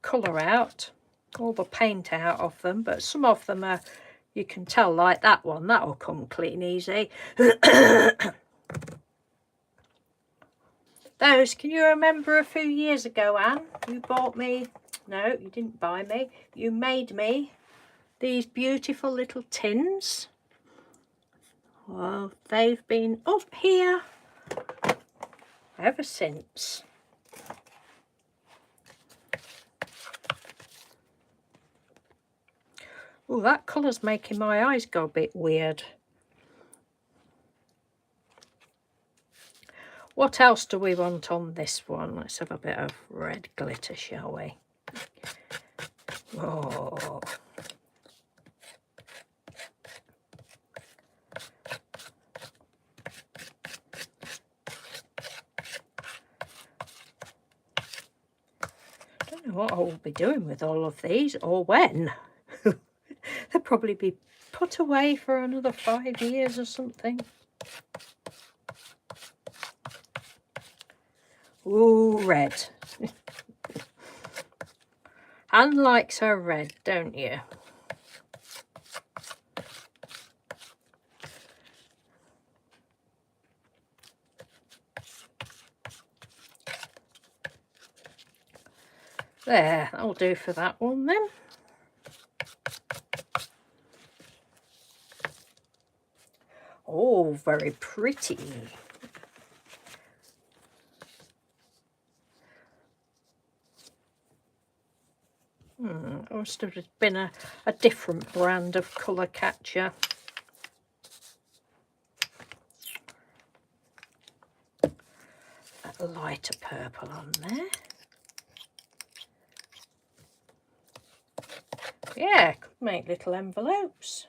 colour out, all the paint out of them, but some of them are, you can tell, like that one, that'll come clean easy. Those, can you remember a few years ago, Anne, you bought me, no, you didn't buy me, you made me these beautiful little tins? Well, they've been up here ever since. Oh, that colour's making my eyes go a bit weird. What else do we want on this one? Let's have a bit of red glitter, shall we? Oh. I don't know what I will be doing with all of these, or when. They'll probably be put away for another 5 years or something. Ooh, red. Anne likes her red, don't you? There, that'll do for that one then. Oh, very pretty. It must have been a different brand of colour catcher. A lighter purple on there. Yeah, could make little envelopes.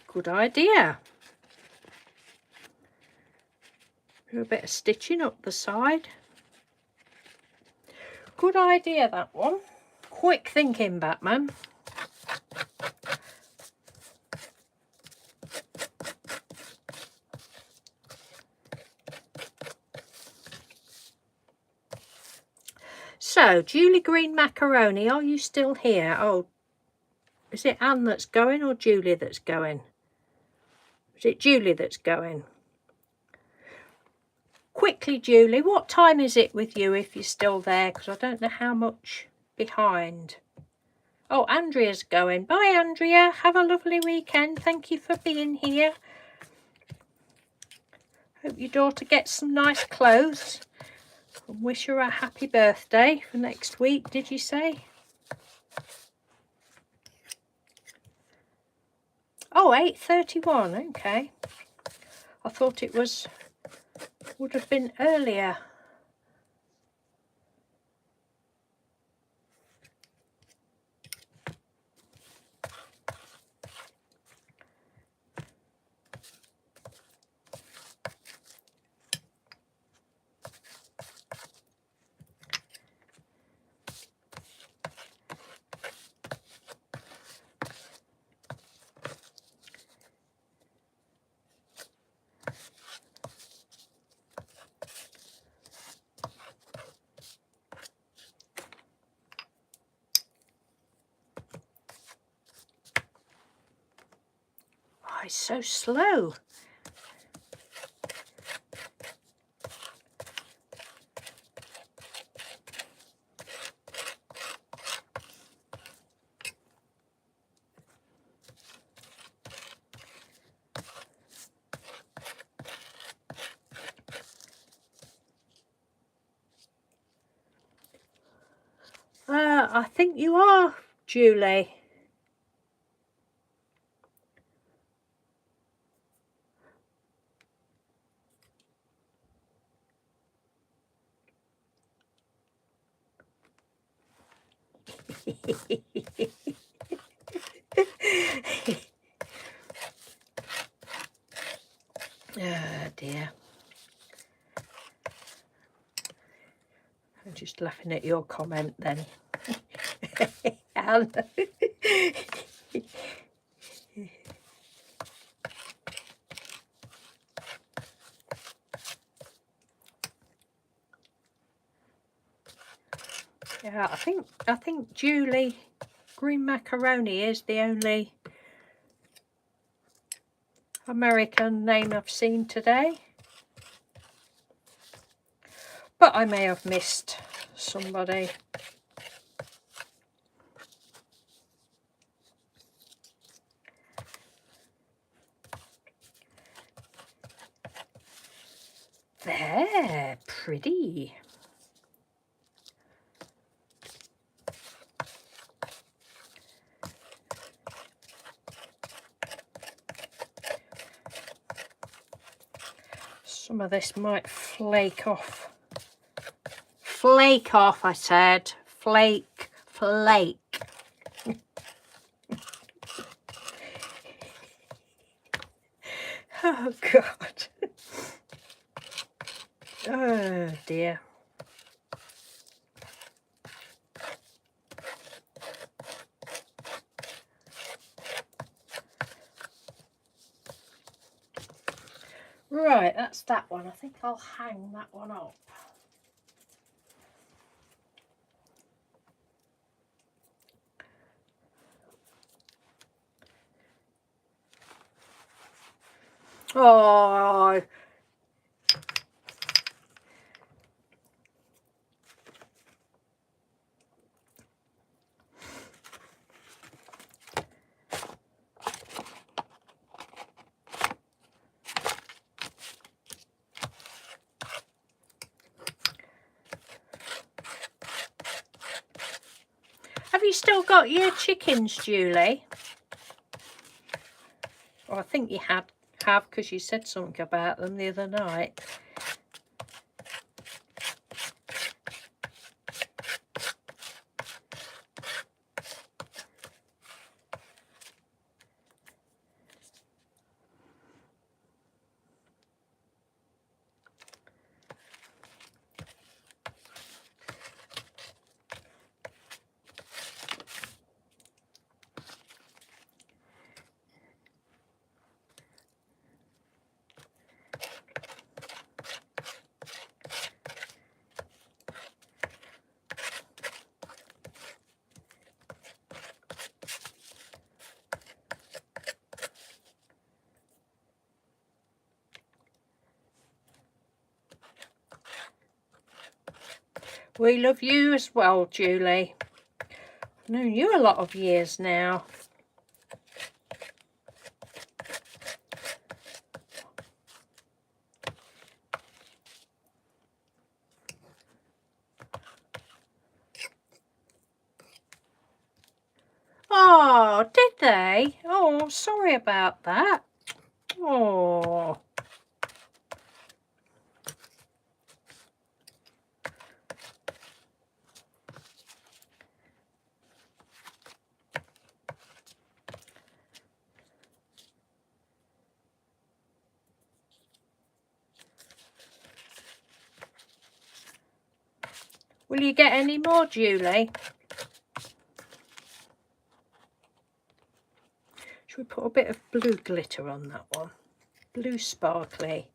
Good idea. Do a bit of stitching up the side. Good idea, that one. Quick thinking, Batman. So, Julie Green Macaroni, are you still here? Oh, is it Anne that's going or Julie that's going? Is it Julie that's going? Quickly, Julie, what time is it with you if you're still there? Because I don't know how much behind. Oh, Andrea's going. Bye, Andrea. Have a lovely weekend. Thank you for being here. Hope your daughter gets some nice clothes. And wish her a happy birthday for next week, did you say? Oh, 8:31. Okay. I thought it would have been earlier. Oh, it's so slow. I think you are, Julie. Oh dear. I'm just laughing at your comment then. Yeah, I think Julie Green Macaroni is the only American name I've seen today. But I may have missed somebody. There, pretty. Some of this might flake off. Flake off, I said. Flake. Oh, God. Oh, dear. Right, that's That's that one. I think I'll hang that one up. Oh, have you still got your chickens, Julie? Oh, I think you have because you said something about them the other night. We love you as well, Julie. I've known you a lot of years now. Oh, did they? Oh, sorry about that. Oh. Will you get any more, Julie? Should we put a bit of blue glitter on that one? Blue sparkly.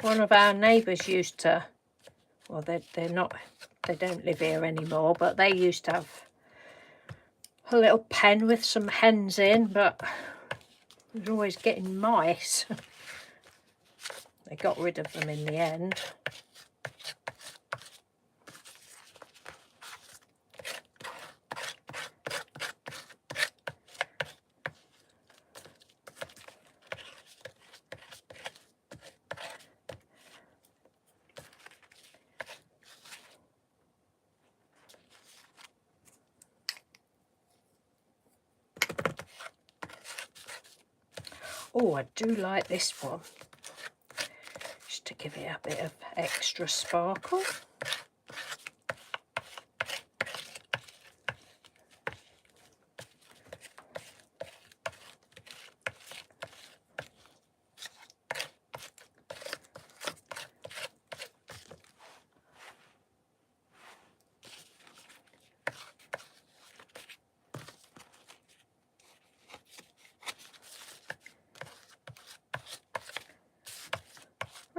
One of our neighbours used to, well, they're not, they don't live here anymore, but they used to have a little pen with some hens in, but it was always getting mice. They got rid of them in the end. Oh, I do like this one, just to give it a bit of extra sparkle.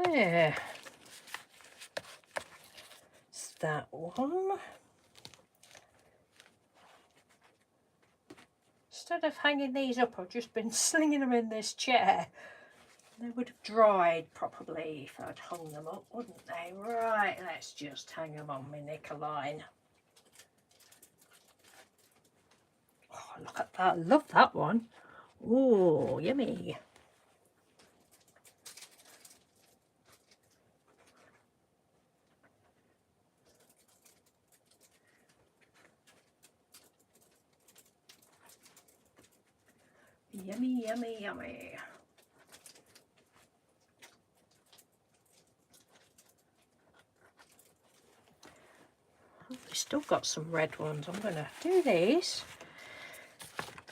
There. It's that one. Instead of hanging these up, I've just been slinging them in this chair. They would have dried properly if I'd hung them up, wouldn't they? Right, let's just hang them on my Nicoline. Oh, look at that. I love that one. Oh, yummy. Yummy, yummy, yummy. We've still got some red ones. I'm going to do these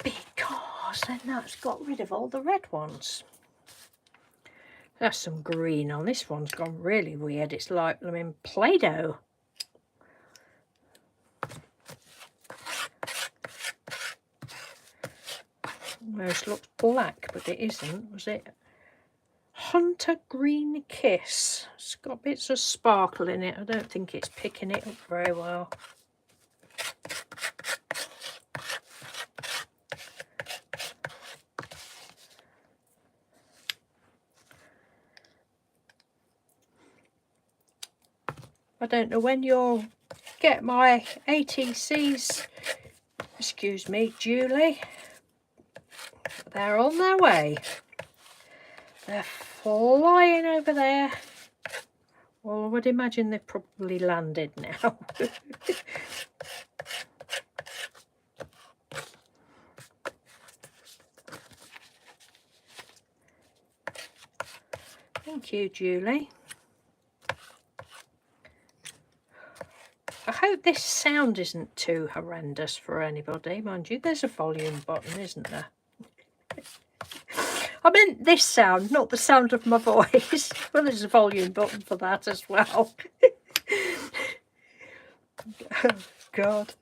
because then that's got rid of all the red ones. That's some green on. This one's gone really weird. It's like, I mean, Play-Doh. Almost looks black, but it isn't. Was it? Hunter Green Kiss. It's got bits of sparkle in it. I don't think it's picking it up very well. I don't know when you'll get my ATCs, excuse me, Julie. They're on their way. They're flying over there. Well, I would imagine they've probably landed now. Thank you, Julie. I hope this sound isn't too horrendous for anybody. Mind you, there's a volume button, isn't there? I meant this sound, not the sound of my voice. Well, there's a volume button for that as well. Oh, God.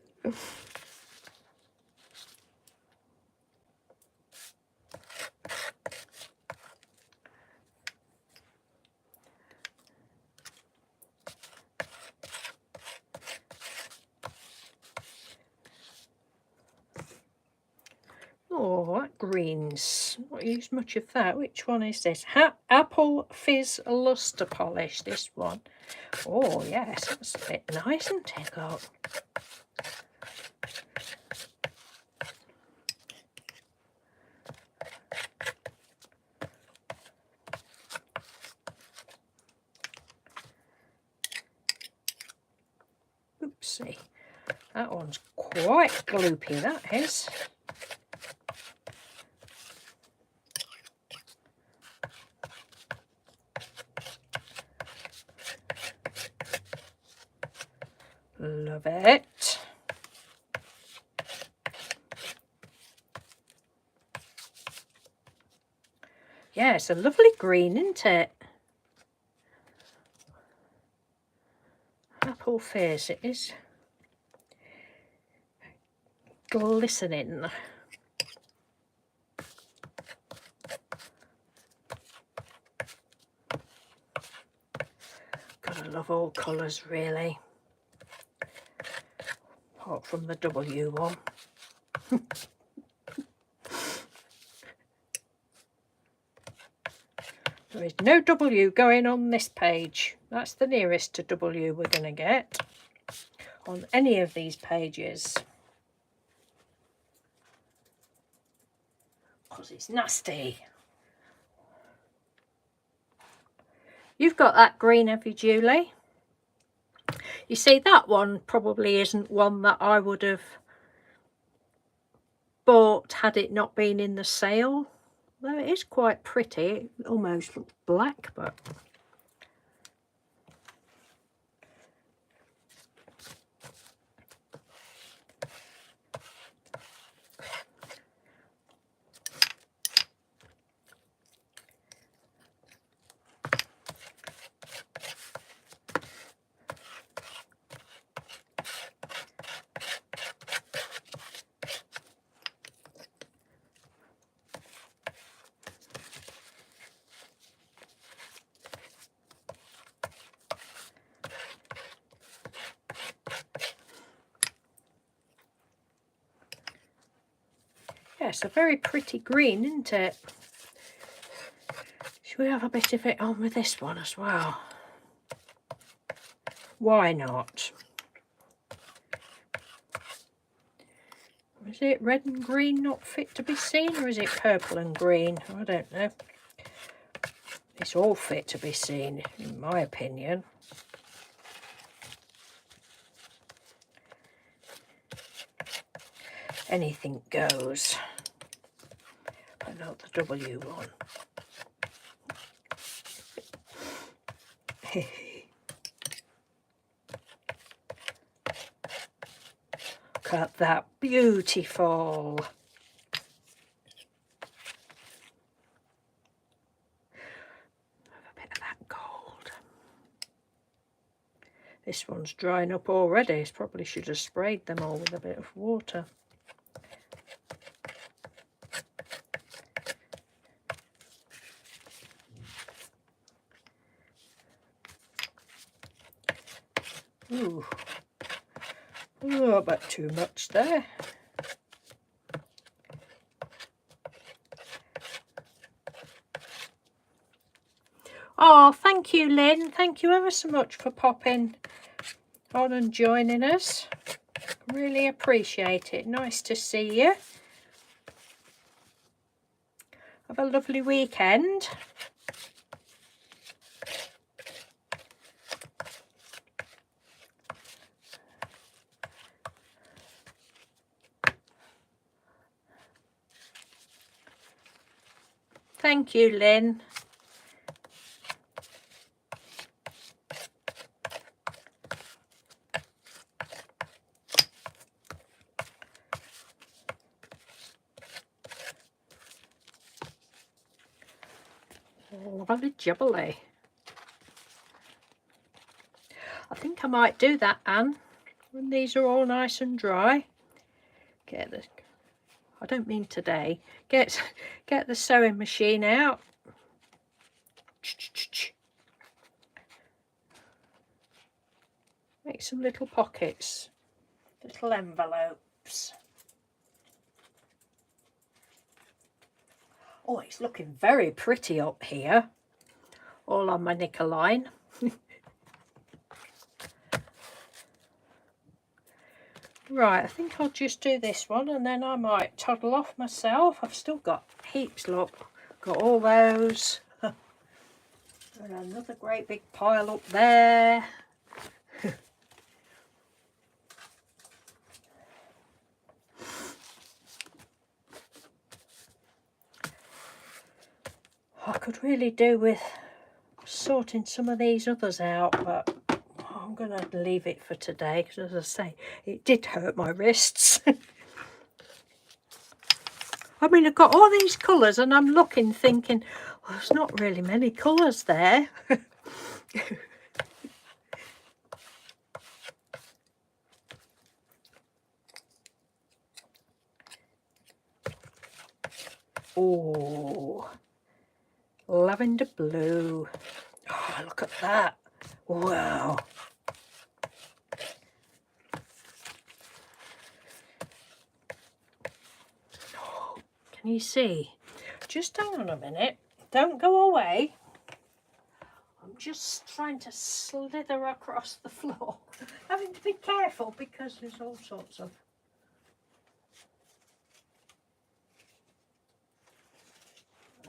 Oh, that green's not used much of that. Which one is this? Apple Fizz Luster Polish, this one. Oh, yes, that's a bit nice, isn't it? God. Oopsie. That one's quite gloopy, that is. Love it. Yeah, it's a lovely green, isn't it? Apple Fizz, it is glistening. Gotta love all colours, really. Apart from the W one. There is no W going on this page. That's the nearest to W we're going to get on any of these pages. Because it's nasty. You've got that green, have you, Julie? You see, that one probably isn't one that I would have bought had it not been in the sale. Though it is quite pretty. It almost looks black, but... yeah, it's a very pretty green, isn't it? Should we have a bit of it on with this one as well? Why not? Is it red and green not fit to be seen, or is it purple and green? I don't know. It's all fit to be seen, in my opinion. Anything goes, but not the W one. Look at that, beautiful. This one's drying up already. Probably should have sprayed them all with a bit of water. Ooh. Oh, a bit too much there. Oh, thank you, Lynn. Thank you ever so much for popping on and joining us. Really appreciate it. Nice to see you. Have a lovely weekend. Thank you, Lynn. Lovely jubbly. I think I might do that, Anne, when these are all nice and dry. I don't mean today. Get the sewing machine out. Make some little pockets, little envelopes. Oh, it's looking very pretty up here, all on my knicker line. Right, I think I'll just do this one and then I might toddle off myself. I've still got heaps, look, got all those. And another great big pile up there. I could really do with sorting some of these others out, but I'm going to leave it for today because, as I say, it did hurt my wrists. I mean, I've got all these colours and I'm looking, thinking, well, there's not really many colours there. Oh, lavender blue. Oh, look at that. Wow. Oh, can you see? Just hang on a minute. Don't go away. I'm just trying to slither across the floor. Having to be careful because there's all sorts of...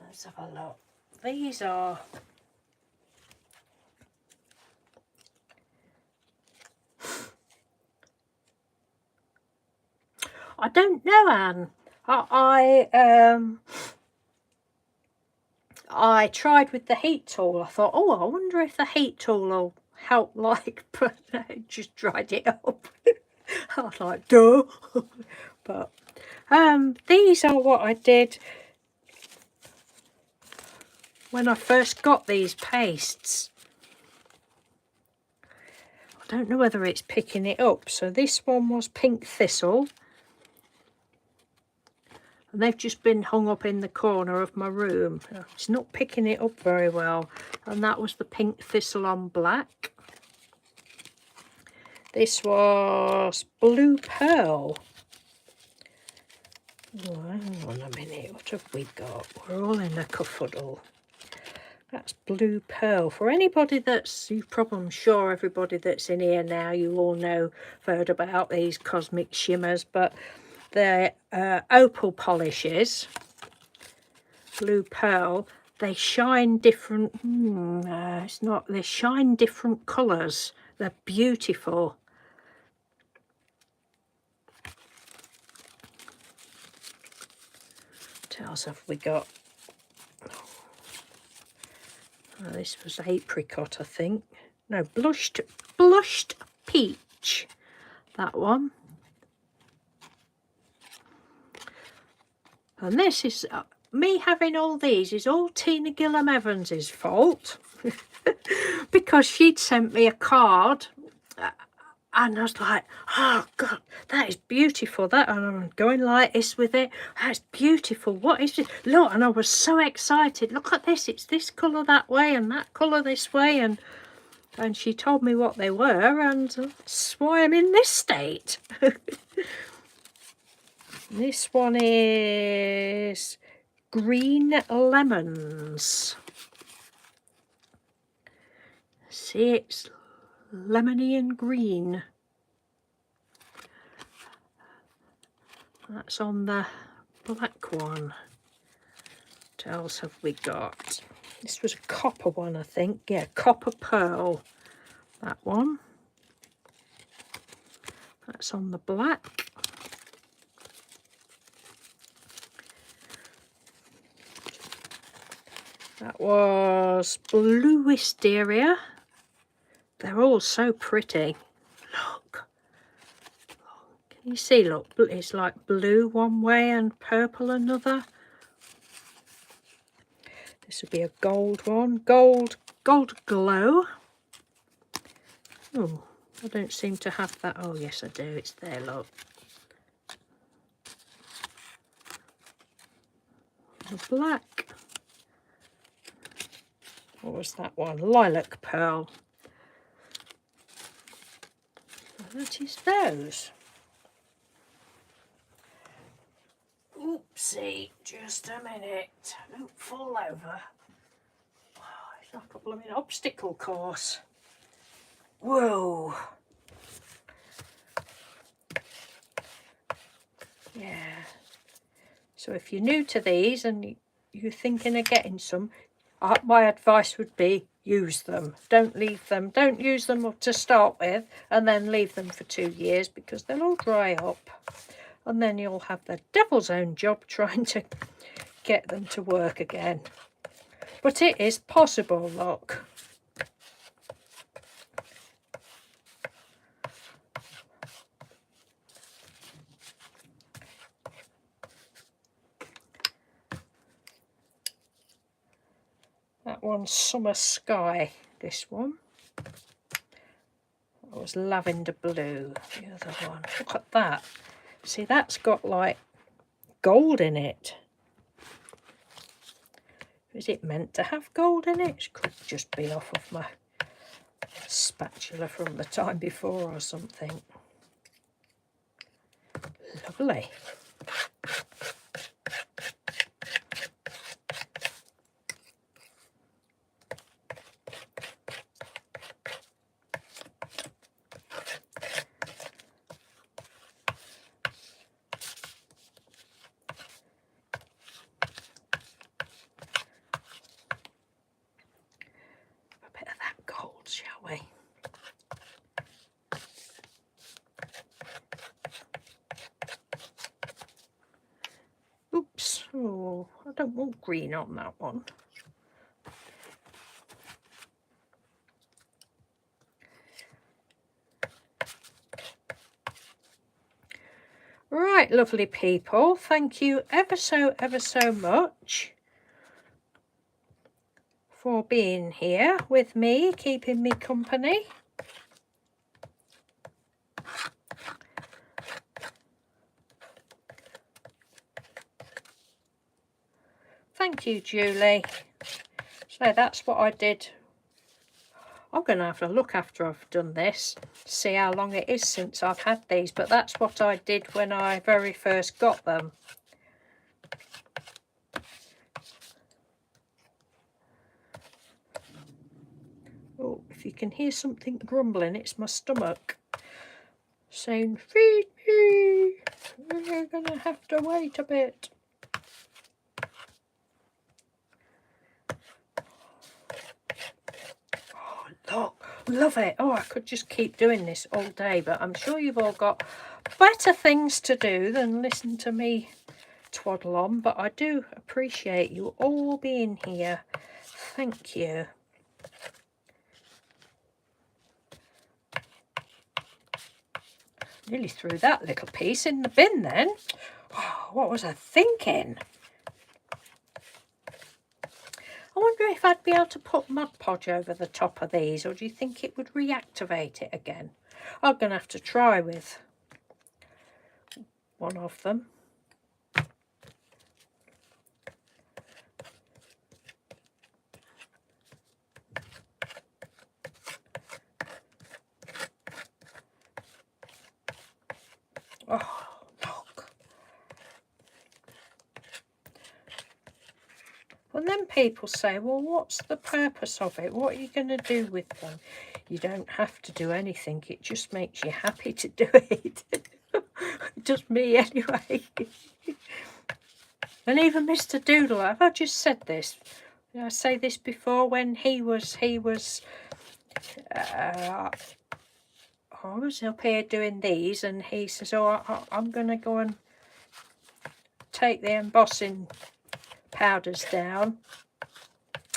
Let's have a look. These are... I don't know, Anne. I tried with the heat tool. I thought, oh, I wonder if the heat tool will help, like, but it just dried it up. I was like, duh. But these are what I did when I first got these pastes. I don't know whether it's picking it up. So this one was pink thistle. And they've just been hung up in the corner of my room. It's not picking it up very well. And that was the pink thistle on black. This was blue pearl. Oh, hang on a minute, what have we got? We're all in a kerfuddle. That's blue pearl. For anybody that's, I'm sure everybody that's in here now, you all know, heard about these cosmic shimmers, but they're opal polishes, blue pearl. They shine different, it's not, they shine different colours. They're beautiful. What else have we got? Oh, this was apricot, I think. No, blushed peach. That one. And this is me having all these is all Tina Gillam Evans's fault because she'd sent me a card And I was like, oh God, that is beautiful. That, and I'm going like this with it. That's beautiful. What is it? Look, and I was so excited. Look at this. It's this colour that way and that colour this way. And she told me what they were, and that's why I'm in this state. This one is green lemons. See, it's lemony and green. That's on the black one. What else have we got? This was a copper one, I think. Yeah, copper pearl. That one. That's on the black. That was blue wisteria. They're all so pretty. Look. Can you see? Look, it's like blue one way and purple another. This would be a gold one. Gold glow. Oh, I don't seem to have that. Oh, yes, I do. It's there, look. The black. What was that one? Lilac pearl. That is those. Oopsie, just a minute. Don't fall over. Oh, it's like a blooming obstacle course. Whoa. Yeah. So if you're new to these and you're thinking of getting some, my advice would be use them. Don't leave them. Don't use them to start with and then leave them for 2 years, because they'll all dry up. And then you'll have the devil's own job trying to get them to work again. But it is possible, look. That one's summer sky, this one. That was lavender blue, the other one. Look at that. See, that's got like gold in it. Is it meant to have gold in it? It could just be off of my spatula from the time before or something. Lovely. Shall we? Oops. Oh, I don't want green on that one. Right, lovely people. Thank you ever so much for being here with me, keeping me company. Thank you, Julie. So that's what I did. I'm going to have to look after I've done this, see how long it is since I've had these, but that's what I did when I very first got them. Oh, if you can hear something grumbling, it's my stomach saying, feed me, we're going to have to wait a bit. Oh, look, love it. Oh, I could just keep doing this all day, but I'm sure you've all got better things to do than listen to me twaddle on, but I do appreciate you all being here. Thank you. Nearly threw that little piece in the bin then. Oh, what was I thinking? I wonder if I'd be able to put Mod Podge over the top of these, or do you think it would reactivate it again? I'm going to have to try with one of them. Oh, look. And then people say, well, what's the purpose of it? What are you going to do with them? You don't have to do anything. It just makes you happy to do it. Just me anyway. And even Mr. Doodle, have I just said this? Did I say this before? When I was up here doing these, and he says, oh, I'm going to go and take the embossing powders down.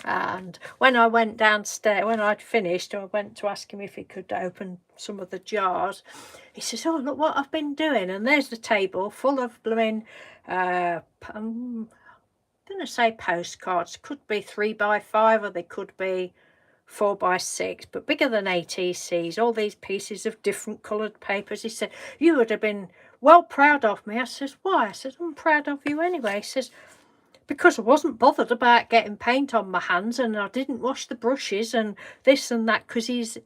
And when I went downstairs, when I'd finished, I went to ask him if he could open some of the jars. He says, oh, look what I've been doing. And there's the table full of blooming, I'm going to say postcards. Could be 3x5 or they could be 4x6, but bigger than ATCs. All these pieces of different coloured papers. He said, you would have been well proud of me. I says, why? I said, I'm proud of you anyway. He says, because I wasn't bothered about getting paint on my hands, and I didn't wash the brushes and this and that, because he's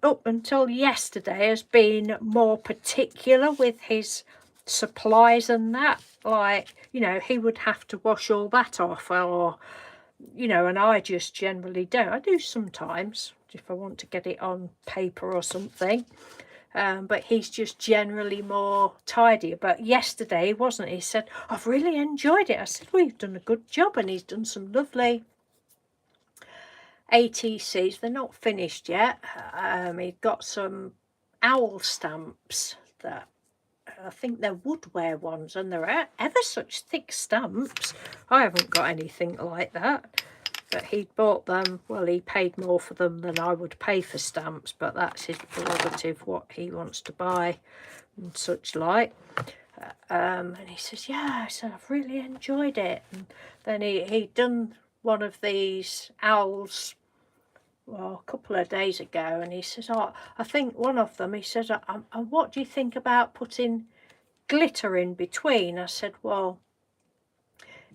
up until yesterday has been more particular with his supplies and that. Like, you know, he would have to wash all that off, or, you know, and I just generally don't. I do sometimes if I want to get it on paper or something. But he's just generally more tidy. But yesterday, wasn't he? He said, I've really enjoyed it. I said, well, you've done a good job. And he's done some lovely ATCs. They're not finished yet. He got some owl stamps that I think they're woodware ones, and they're ever such thick stamps. I haven't got anything like that. But he bought them, well, he paid more for them than I would pay for stamps, but that's his prerogative, what he wants to buy and such like. And he says, yeah, I said, I've really enjoyed it. And then he'd done one of these owls, well, a couple of days ago, and he says, oh, I think one of them, he says, what do you think about putting glitter in between? I said, well,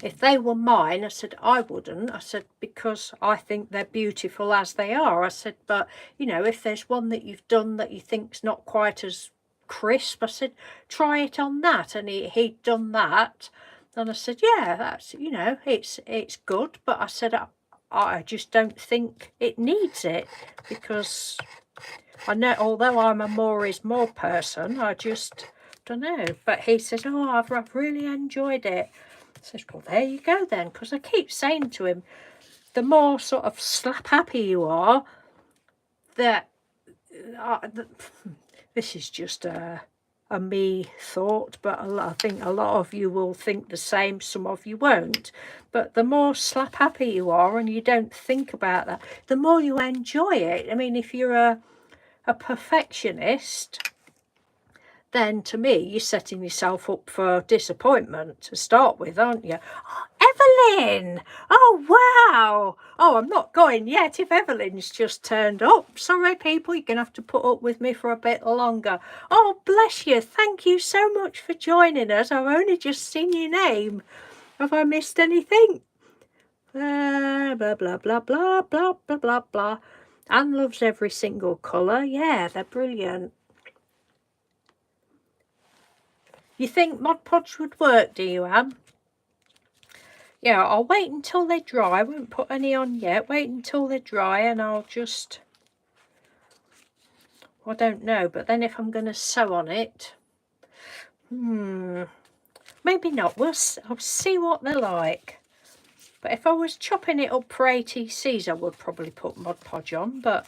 if they were mine, I said, I wouldn't. I said, because I think they're beautiful as they are. I said, but, you know, if there's one that you've done that you think's not quite as crisp, I said, try it on that. And he'd done that. And I said, yeah, that's, you know, it's good. But I said, I just don't think it needs it, because I know, although I'm a more is more person, I just don't know. But he says, oh, I've really enjoyed it. I says, well, there you go then, because I keep saying to him, the more sort of slap happy you are, that this is just a me thought, but I think a lot of you will think the same, some of you won't. But the more slap happy you are and you don't think about that, the more you enjoy it. I mean, if you're a perfectionist, then to me, you're setting yourself up for disappointment to start with, aren't you? Oh, Evelyn! Oh, wow! Oh, I'm not going yet if Evelyn's just turned up. Sorry, people, you're going to have to put up with me for a bit longer. Oh, bless you. Thank you so much for joining us. I've only just seen your name. Have I missed anything? Blah, blah, blah, blah, blah, blah, blah, blah, blah. Anne loves every single colour. Yeah, they're brilliant. You think Mod Podge would work, do you, Anne? Yeah, I'll wait until they're dry. I won't put any on yet. Wait until they're dry and I'll just... I don't know, but then if I'm going to sew on it... maybe not. I'll see what they're like. But if I was chopping it up for ATCs, I would probably put Mod Podge on, but...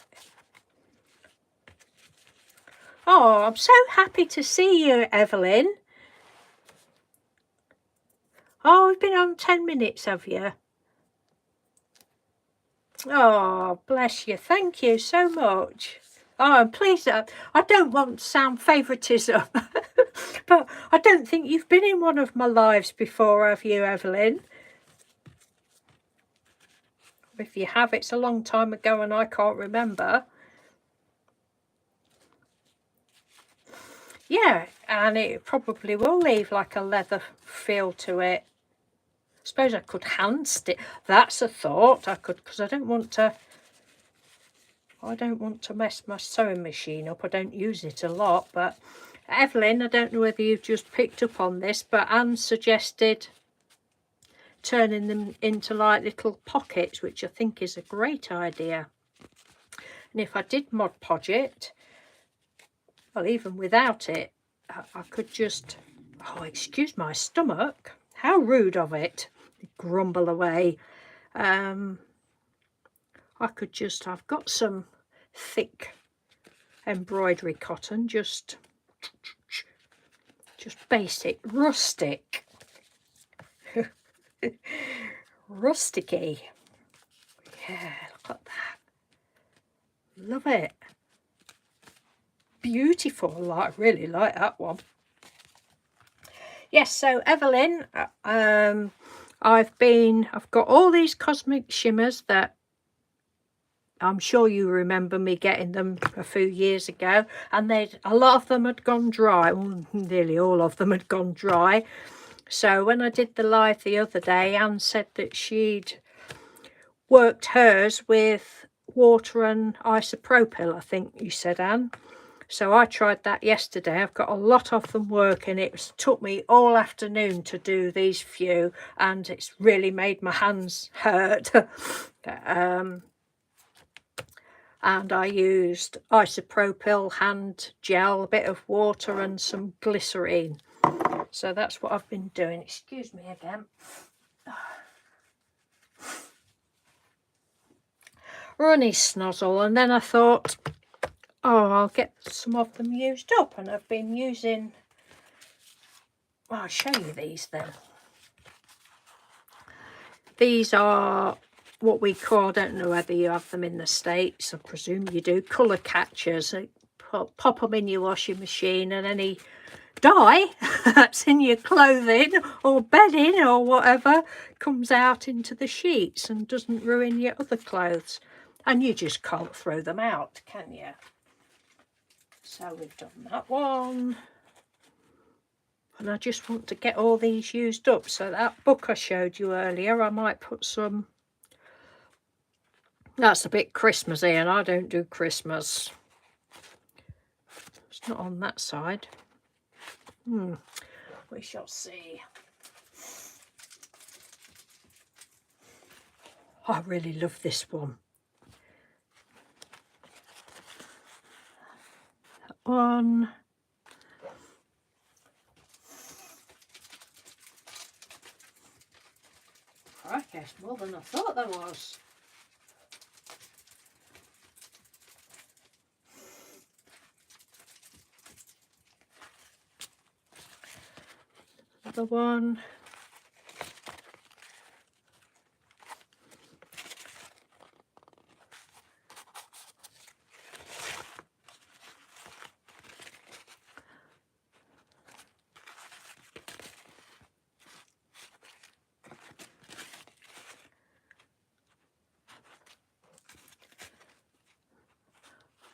Oh, I'm so happy to see you, Evelyn. Oh, we've been on 10 minutes, have you? Oh, bless you. Thank you so much. Oh, and please, I don't want to sound favouritism, but I don't think you've been in one of my lives before, have you, Evelyn? If you have, it's a long time ago and I can't remember. Yeah, and it probably will leave like a leather feel to it. I suppose I could hand stitch. That's a thought. I could, because I don't want to mess my sewing machine up. I don't use it a lot, but Evelyn, I don't know whether you've just picked up on this, but Anne suggested turning them into like little pockets, which I think is a great idea. And if I did Mod Podge it, well, even without it, I could just, oh, excuse my stomach, how rude of it, grumble away. I could just, I've got some thick embroidery cotton, just basic, rustic, rusticy. Yeah, look at that. Love it. Beautiful. I really like that one. Yes, so Evelyn, I've got all these cosmic shimmers that I'm sure you remember me getting them a few years ago, and a lot of them had gone dry. Well, nearly all of them had gone dry. So when I did the live the other day, Anne said that she'd worked hers with water and isopropyl, I think you said, Anne. So I tried that yesterday. I've got a lot of them working. It took me all afternoon to do these few, and it's really made my hands hurt. And I used isopropyl hand gel, a bit of water and some glycerine. So that's what I've been doing. Excuse me again. Runny snozzle. And then I thought, oh, I'll get some of them used up. And I've been using, well, I'll show you these then. These are what we call, I don't know whether you have them in the States, I presume you do, colour catchers. Pop them in your washing machine, and any dye that's in your clothing or bedding or whatever comes out into the sheets and doesn't ruin your other clothes. And you just can't throw them out, can you? So we've done that one. And I just want to get all these used up. So that book I showed you earlier, I might put some. That's a bit Christmassy, and I don't do Christmas. It's not on that side. We shall see. I really love this one. That one. I guess more than I thought there was. Another one.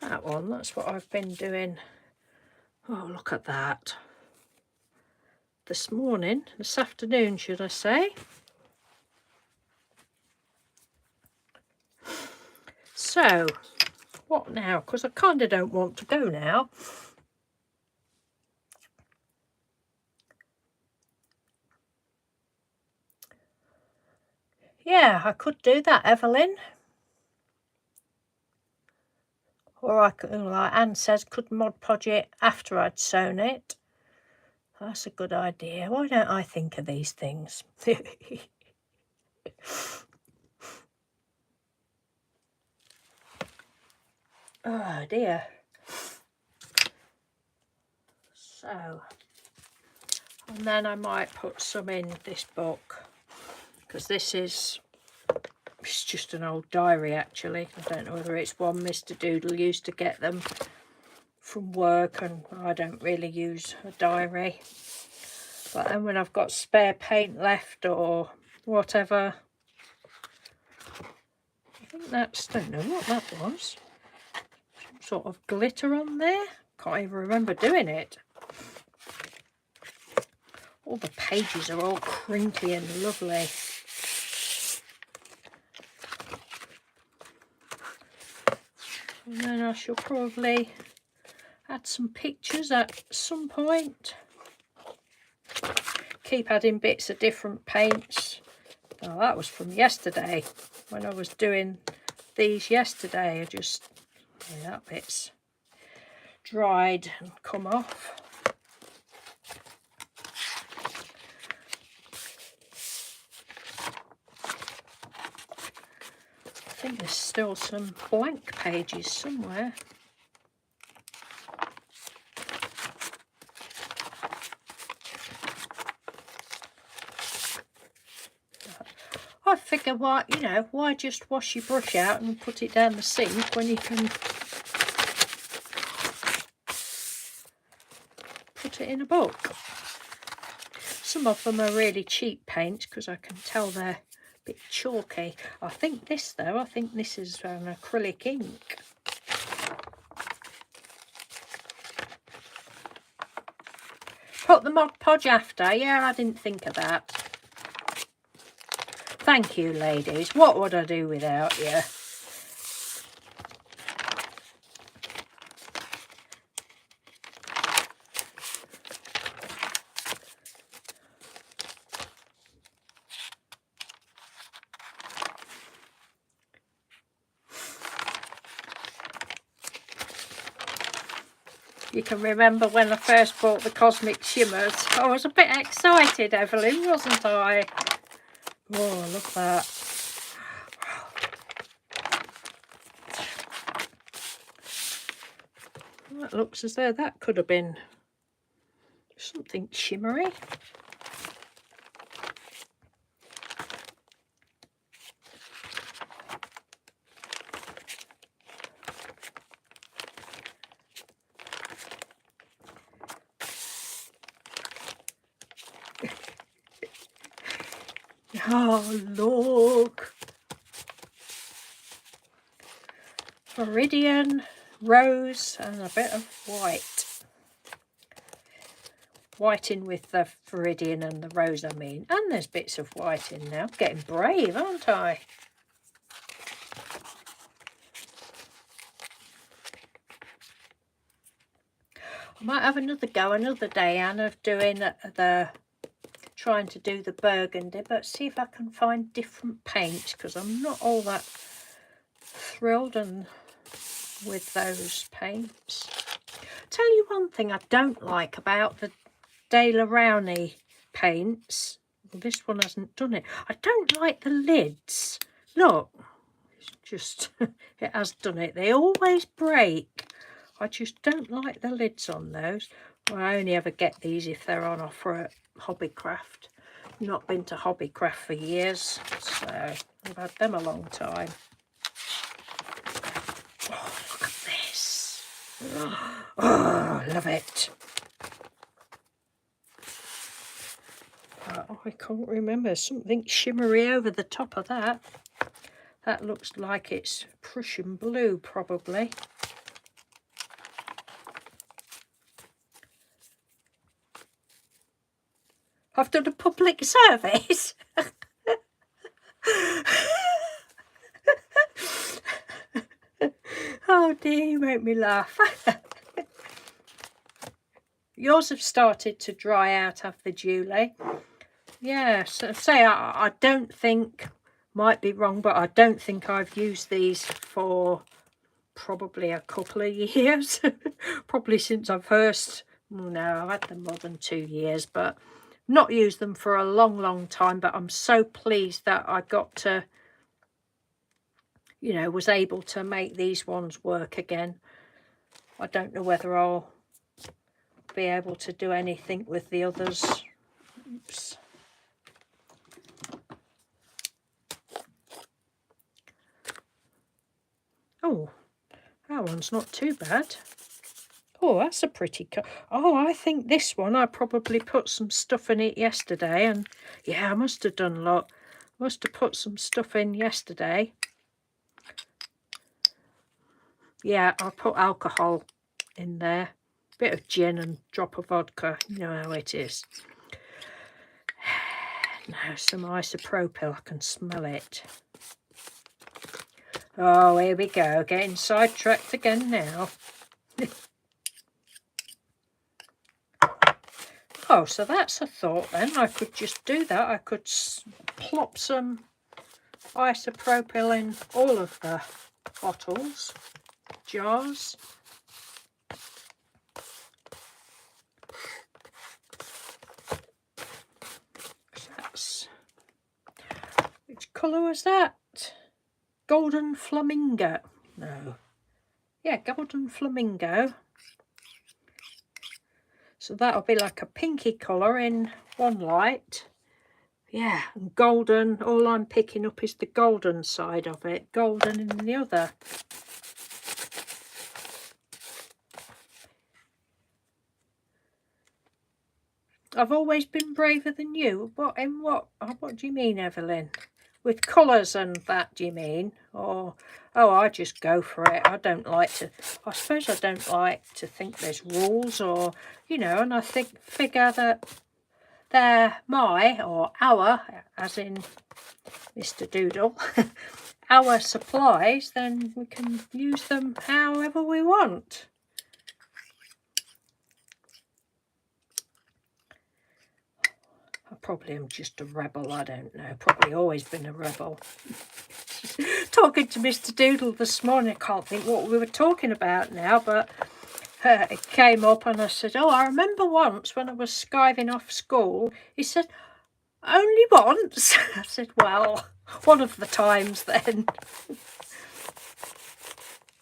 That one, that's what I've been doing. Oh, look at that. This afternoon, should I say. So, what now? Because I kind of don't want to go now. Yeah, I could do that, Evelyn. Or I could, like Anne says, could Mod Podge it after I'd sewn it. That's a good idea. Why don't I think of these things? Oh dear. So, and then I might put some in this book, because this is it's just an old diary actually. I don't know whether it's one Mr. Doodle used to get them from work, and I don't really use a diary. But then when I've got spare paint left or whatever, I think that's, don't know what that was. Some sort of glitter on there. Can't even remember doing it. All the pages are all crinkly and lovely. And then I shall probably add some pictures at some point. Keep adding bits of different paints. Oh, that was from yesterday when I was doing these yesterday. I just, yeah, that bit's dried and come off. I think there's still some blank pages somewhere. I figure, why, you know, why just wash your brush out and put it down the sink when you can put it in a book. Some of them are really cheap paints because I can tell they're a bit chalky. I think this though, I think this is an acrylic ink. Put the Mod Podge after. Yeah, I didn't think of that. Thank you, ladies. What would I do without you? You can remember when I first bought the Cosmic Shimmers. I was a bit excited, Evelyn, wasn't I? Oh, look at that. That looks as though that could have been something shimmery. Oh, look. Viridian, rose, and a bit of white. White in with the viridian and the rose, I mean. And there's bits of white in now. I'm getting brave, aren't I? I might have another go another day, Anne, of doing trying to do the burgundy, but see if I can find different paints, because I'm not all that thrilled with those paints. Tell you one thing I don't like about the De La Rowney paints. Well, this one hasn't done it. I don't like the lids. Look, it's just it has done it. They always break. I just don't like the lids on those. Well, I only ever get these if they're on offer at Hobbycraft. Not been to Hobbycraft for years, so I've had them a long time. Oh, look at this. Oh, love it. Oh, I can't remember. Something shimmery over the top of that. That looks like it's Prussian blue, probably. I've done a public service. Oh dear, you make me laugh. Yours have started to dry out, have they, Julie? Yeah, so say I don't think, might be wrong, but I don't think I've used these for probably a couple of years. Probably since I first, no, I've had them more than 2 years, but not used them for a long time. But I'm so pleased that I got to, you know, was able to make these ones work again. I don't know whether I'll be able to do anything with the others. Oops. Oh, that one's not too bad. Oh, that's a pretty cut. Oh, I think this one, I probably put some stuff in it yesterday. And yeah, I must have done a lot. Must have put some stuff in yesterday. Yeah, I put alcohol in there. Bit of gin and drop of vodka. You know how it is. Now some isopropyl. I can smell it. Oh, here we go. Getting sidetracked again now. Oh, so that's a thought then. I could just do that. I could plop some isopropyl in all of the bottles, jars. That's, which colour was that? Golden flamingo. No. Yeah, golden flamingo. So that'll be like a pinky colour in one light. Yeah, and golden, all I'm picking up is the golden side of it. Golden in the other. I've always been braver than you. What do you mean, Evelyn? With colours and that, do you mean? Or, oh, I just go for it. I suppose I don't like to think there's rules or, you know, and I figure that they're my, or our, as in Mr. Doodle, our supplies, then we can use them however we want. I probably am just a rebel, I don't know. Probably always been a rebel. Talking to Mr. Doodle this morning, I can't think what we were talking about now, but it came up and I said, oh, I remember once when I was skiving off school, he said, only once? I said, well, one of the times then.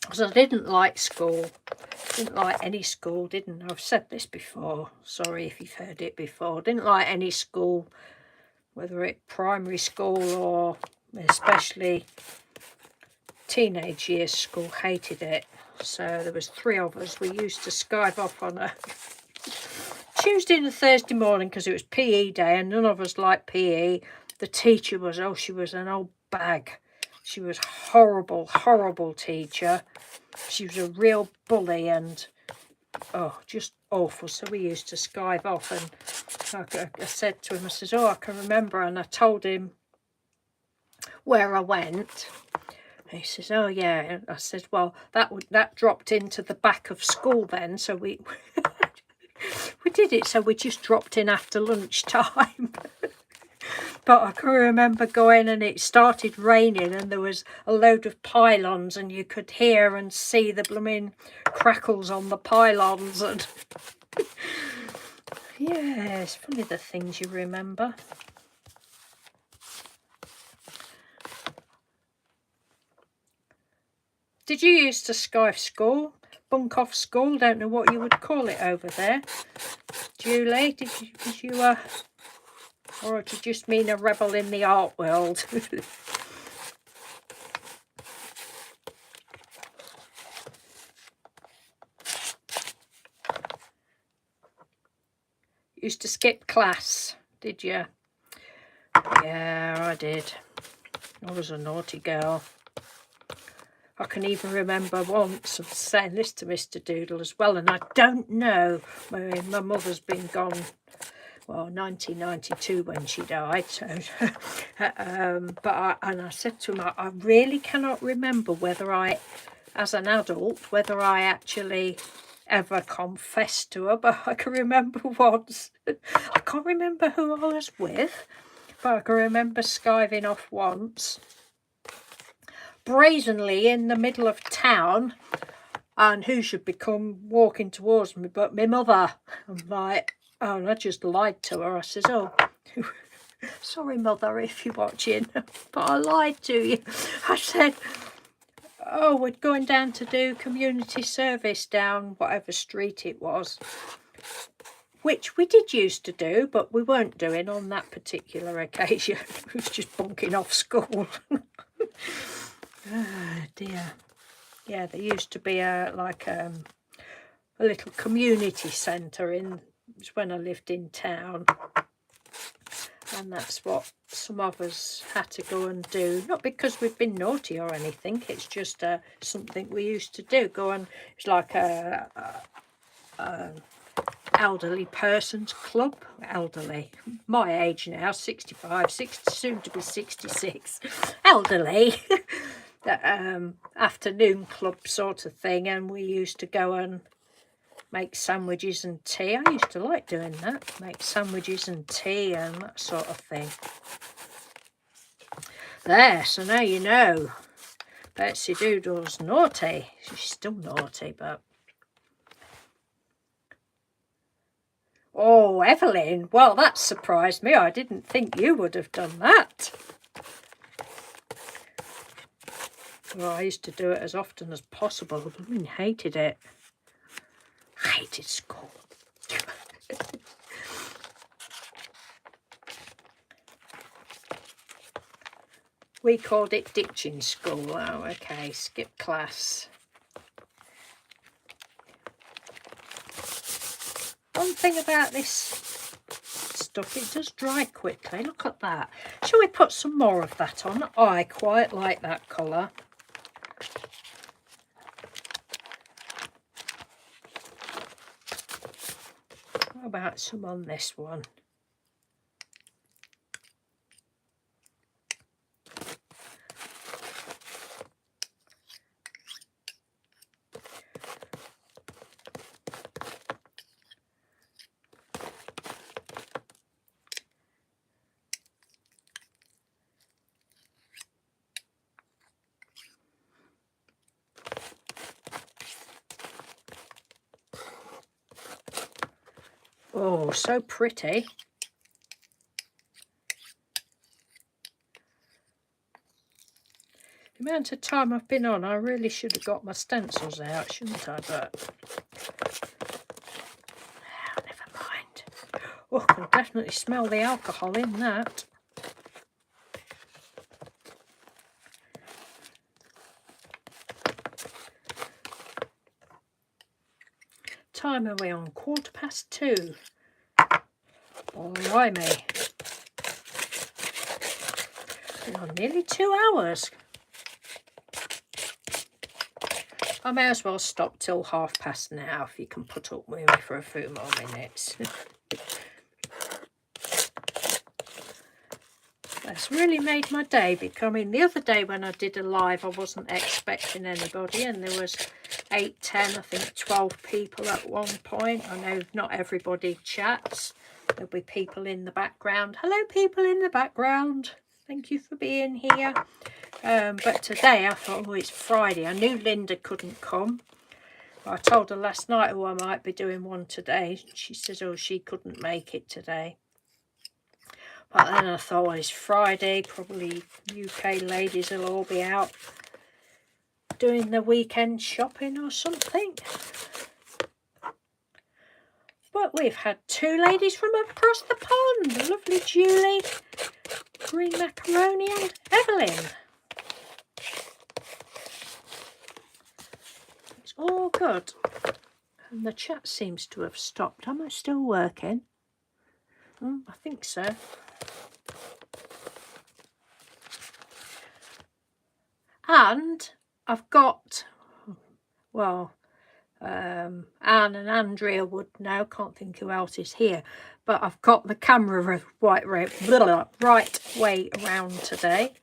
Because I didn't like school. Didn't like any school, didn't I? I've said this before. Sorry if you've heard it before. Didn't like any school, whether it primary school or especially teenage years school. Hated it. So there was 3 of us. We used to skive off on a Tuesday and a Thursday morning because it was PE day and none of us liked PE. The teacher was, oh, she was an old bag. She was horrible, horrible teacher. She was a real bully and, oh, just awful. So we used to skive off and I said to him, I said, oh, I can remember. And I told him where I went. And he says, oh, yeah. And I said, well, that dropped into the back of school then. So we did it. So we just dropped in after lunchtime. But I can remember going and it started raining and there was a load of pylons and you could hear and see the blooming crackles on the pylons. And yeah, it's funny the things you remember. Did you used to skive school? Bunk off school? Don't know what you would call it over there. Julie, did you or do you just mean a rebel in the art world? Used to skip class, did you? Yeah, I did. I was a naughty girl. I can even remember once of saying this to Mr. Doodle as well, and I don't know, my mother's been gone, well, 1992 when she died, so, but I said to him, I really cannot remember whether I, as an adult, whether I actually ever confessed to her, but I can remember once, I can't remember who I was with, but I can remember skiving off once, brazenly in the middle of town, and who should be walking towards me but my mother. I'm like, oh, and I just lied to her. I says, oh, sorry mother if you're watching, but I lied to you. I said, oh, we're going down to do community service down whatever street it was, which we did used to do, but we weren't doing on that particular occasion. It was just bunking off school. Oh dear. Yeah, there used to be a little community centre in when I lived in town, and that's what some of us had to go and do. Not because we've been naughty or anything. It's just something we used to do. Go and it's like a elderly person's club. Elderly, my age now, 65, 60, soon to be 66. Elderly. The afternoon club sort of thing, and we used to go and make sandwiches and tea. I used to like doing that, make sandwiches and tea and that sort of thing. There, so now you know. Betsy Doodle's naughty. She's still naughty, but... Oh, Evelyn, well, that surprised me. I didn't think you would have done that. Well, I used to do it as often as possible. I hated it. I hated school. We called it ditching school. Oh, okay, skip class. One thing about this stuff, it does dry quickly. Look at that. Shall we put some more of that on? Oh, I quite like that colour. How about some on this one? Oh, so pretty. The amount of time I've been on, I really should have got my stencils out, shouldn't I? But oh, never mind. Oh, I can definitely smell the alcohol in that. Time are we on? 2:15. Blimey. Been on nearly 2 hours. I may as well stop till past now if you can put up with me for a few more minutes. That's really made my day, because I mean, the other day when I did a live, I wasn't expecting anybody, and there was 8, 10, I think 12 people at one point. I know not everybody chats. There'll be people in the background. Hello, people in the background. Thank you for being here. But today I thought, oh, it's Friday. I knew Linda couldn't come. I told her last night, oh, I might be doing one today. She says, oh, she couldn't make it today. But then I thought, well, it's Friday. Probably UK ladies will all be out doing the weekend shopping or something. But we've had 2 ladies from across the pond. Lovely Julie, green macaroni, and Evelyn. It's all good. And the chat seems to have stopped. Am I still working? I think so. And I've got, well, Anne and Andrea would know, can't think who else is here, but I've got the camera right way around today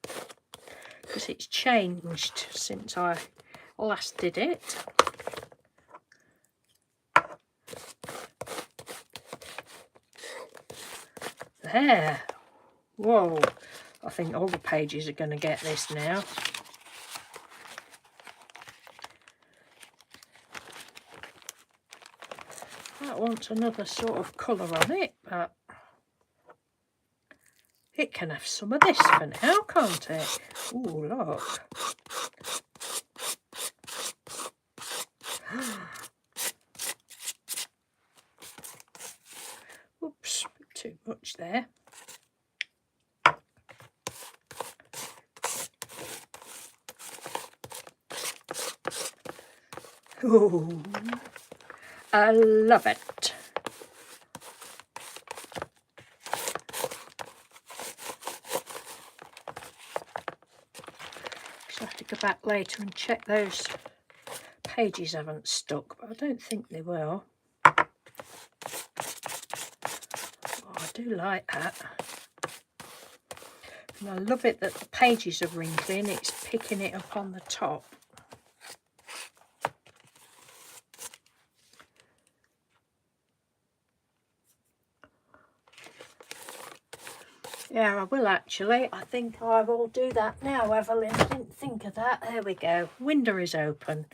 because it's changed since I last did it. There. Whoa. I think all the pages are going to get this now. That wants another sort of colour on it, but it can have some of this for now, can't it? Ooh, look. Oops, a bit too much there. Oh, I love it. So I have to go back later and check those pages haven't stuck, but I don't think they will. Oh, I do like that. And I love it that the pages are wrinkly and it's picking it up on the top. Yeah, I will actually. I think I will do that now, Evelyn. I didn't think of that. There we go. Window is open.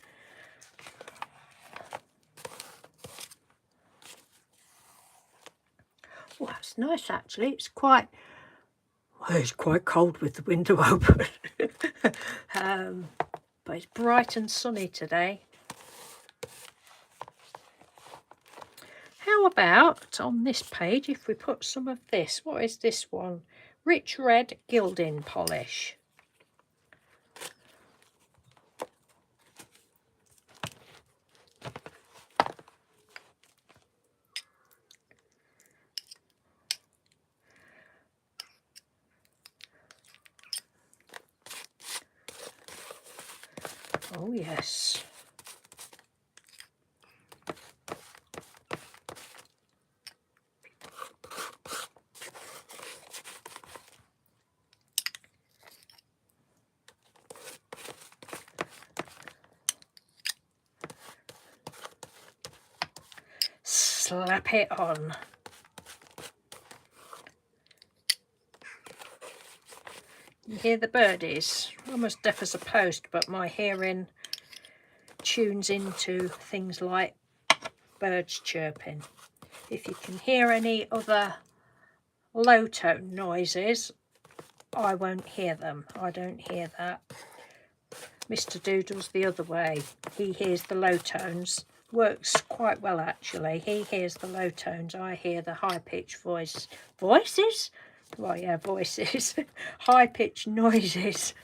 Oh, that's nice actually. It's quite cold with the window open. But it's bright and sunny today. How about on this page if we put some of this? What is this one? Rich red gilding polish. Oh yes. Slap it on. You hear the birdies? I'm as deaf as a post, but my hearing tunes into things like birds chirping. If you can hear any other low tone noises, I won't hear them. I don't hear that. Mr. Doodle's the other way. He hears the low tones. Works quite well actually. He hears the low tones. I hear the high-pitched voices? Well, yeah, voices. High-pitched noises.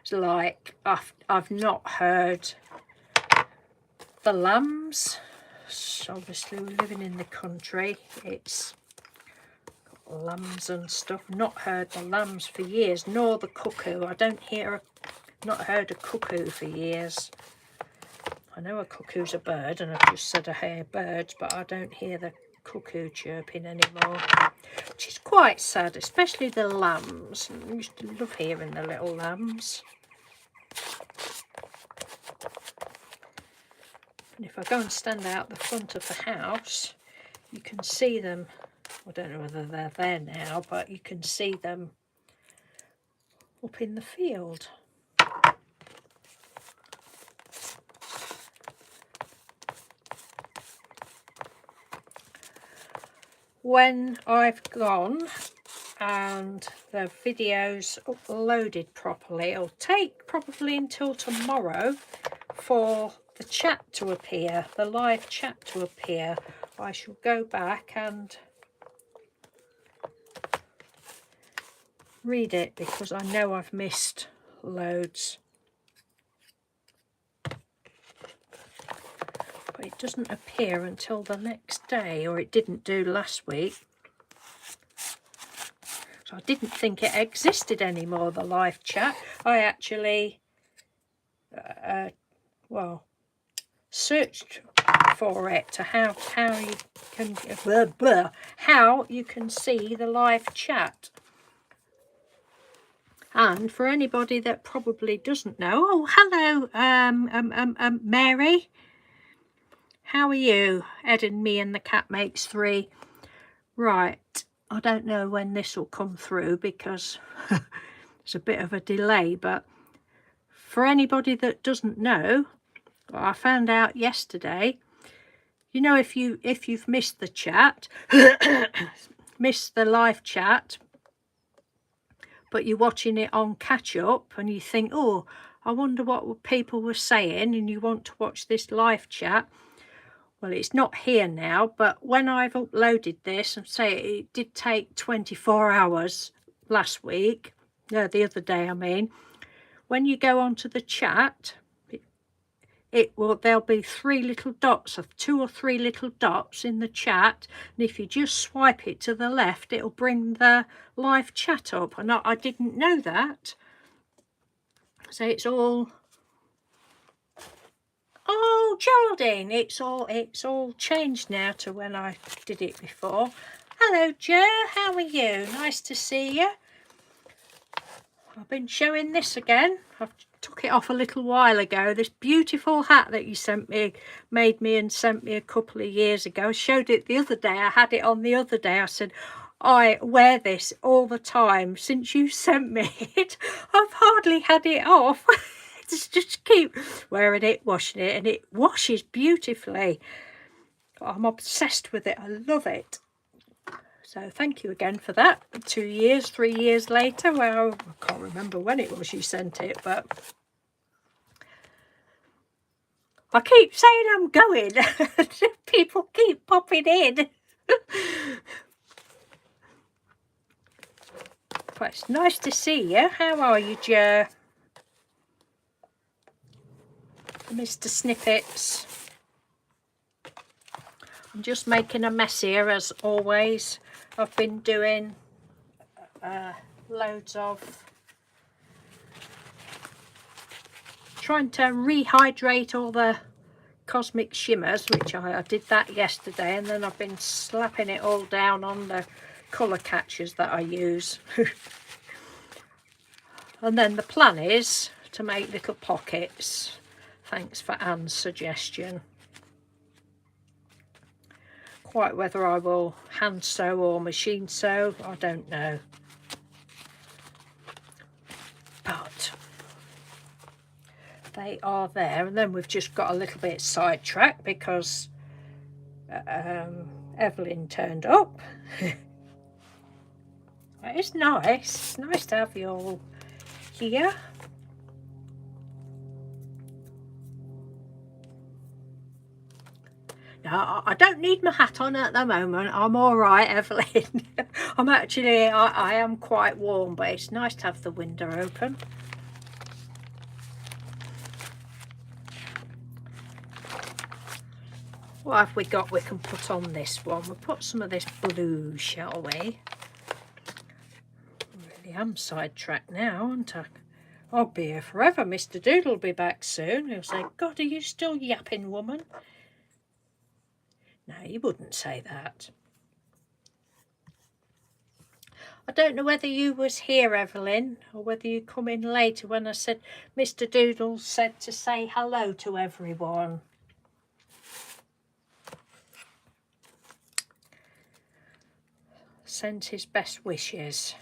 It's like I've not heard the lambs. So obviously we're living in the country. It's lambs and stuff. Not heard the lambs for years, nor the cuckoo. I don't hear not heard a cuckoo for years. I know a cuckoo's a bird, and I've just said I hear birds, but I don't hear the cuckoo chirping anymore, which is quite sad, especially the lambs. I used to love hearing the little lambs. And if I go and stand out the front of the house, you can see them. I don't know whether they're there now, but you can see them up in the field. When I've gone and the video's uploaded properly, it'll take probably until tomorrow for the chat to appear, the live chat to appear. I shall go back and read it because I know I've missed loads. But it doesn't appear until the next day, or it didn't do last week. So I didn't think it existed anymore, the live chat. I actually, well, searched for it to how you can how you can see the live chat. And for anybody that probably doesn't know, oh hello, Mary. How are you? Ed and me and the cat makes three. Right, I don't know when this will come through because it's a bit of a delay, but for anybody that doesn't know, I found out yesterday, you know, if you've missed the chat, missed the live chat, but you're watching it on catch up and you think, oh, I wonder what people were saying, and you want to watch this live chat. Well, it's not here now, but when I've uploaded this, and say it did take 24 hours last week No, the other day, I mean. When you go onto the chat, there'll be 3 little dots, of 2 or 3 little dots in the chat, and if you just swipe it to the left, it'll bring the live chat up. And I didn't know that. So it's all, oh, Geraldine, it's all changed now to when I did it before. Hello, Joe, how are you? Nice to see you. I've been showing this again. I've took it off a little while ago. This beautiful hat that you made me and sent me a couple of years ago. I showed it the other day. I had it on the other day. I said, I wear this all the time since you sent me it. I've hardly had it off. Just keep wearing it, washing it, and it washes beautifully. I'm obsessed with it. I love it. So thank you again for that. 2 years, 3 years later. Well, I can't remember when it was you sent it, but I keep saying I'm going. People keep popping in. But it's nice to see you. How are you, Joe? Mr. Snippets. I'm just making a mess here as always. I've been doing loads of trying to rehydrate all the cosmic shimmers, which I did that yesterday, and then I've been slapping it all down on the colour catchers that I use. And then the plan is to make little pockets. Thanks for Anne's suggestion. Quite whether I will hand sew or machine sew, I don't know. But they are there, and then we've just got a little bit sidetracked because Evelyn turned up. It's nice. It's nice to have you all here. No, I don't need my hat on at the moment. I'm all right, Evelyn. I'm actually, I am quite warm, but it's nice to have the window open. What have we got we can put on this one? We'll put some of this blue, shall we? I really am sidetracked now, aren't I? I'll be here forever. Mr. Doodle will be back soon. He'll say, God, are you still yapping, woman? No, you wouldn't say that. I don't know whether you was here, Evelyn, or whether you come in later when I said Mr. Doodle said to say hello to everyone. Sends his best wishes.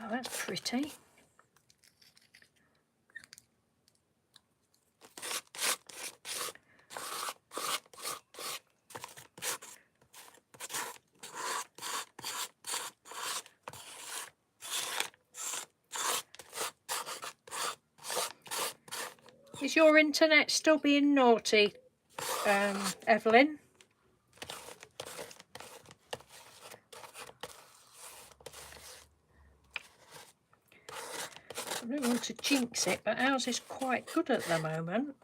That's pretty. Is your internet still being naughty, Evelyn? I don't want to jinx it, but ours is quite good at the moment.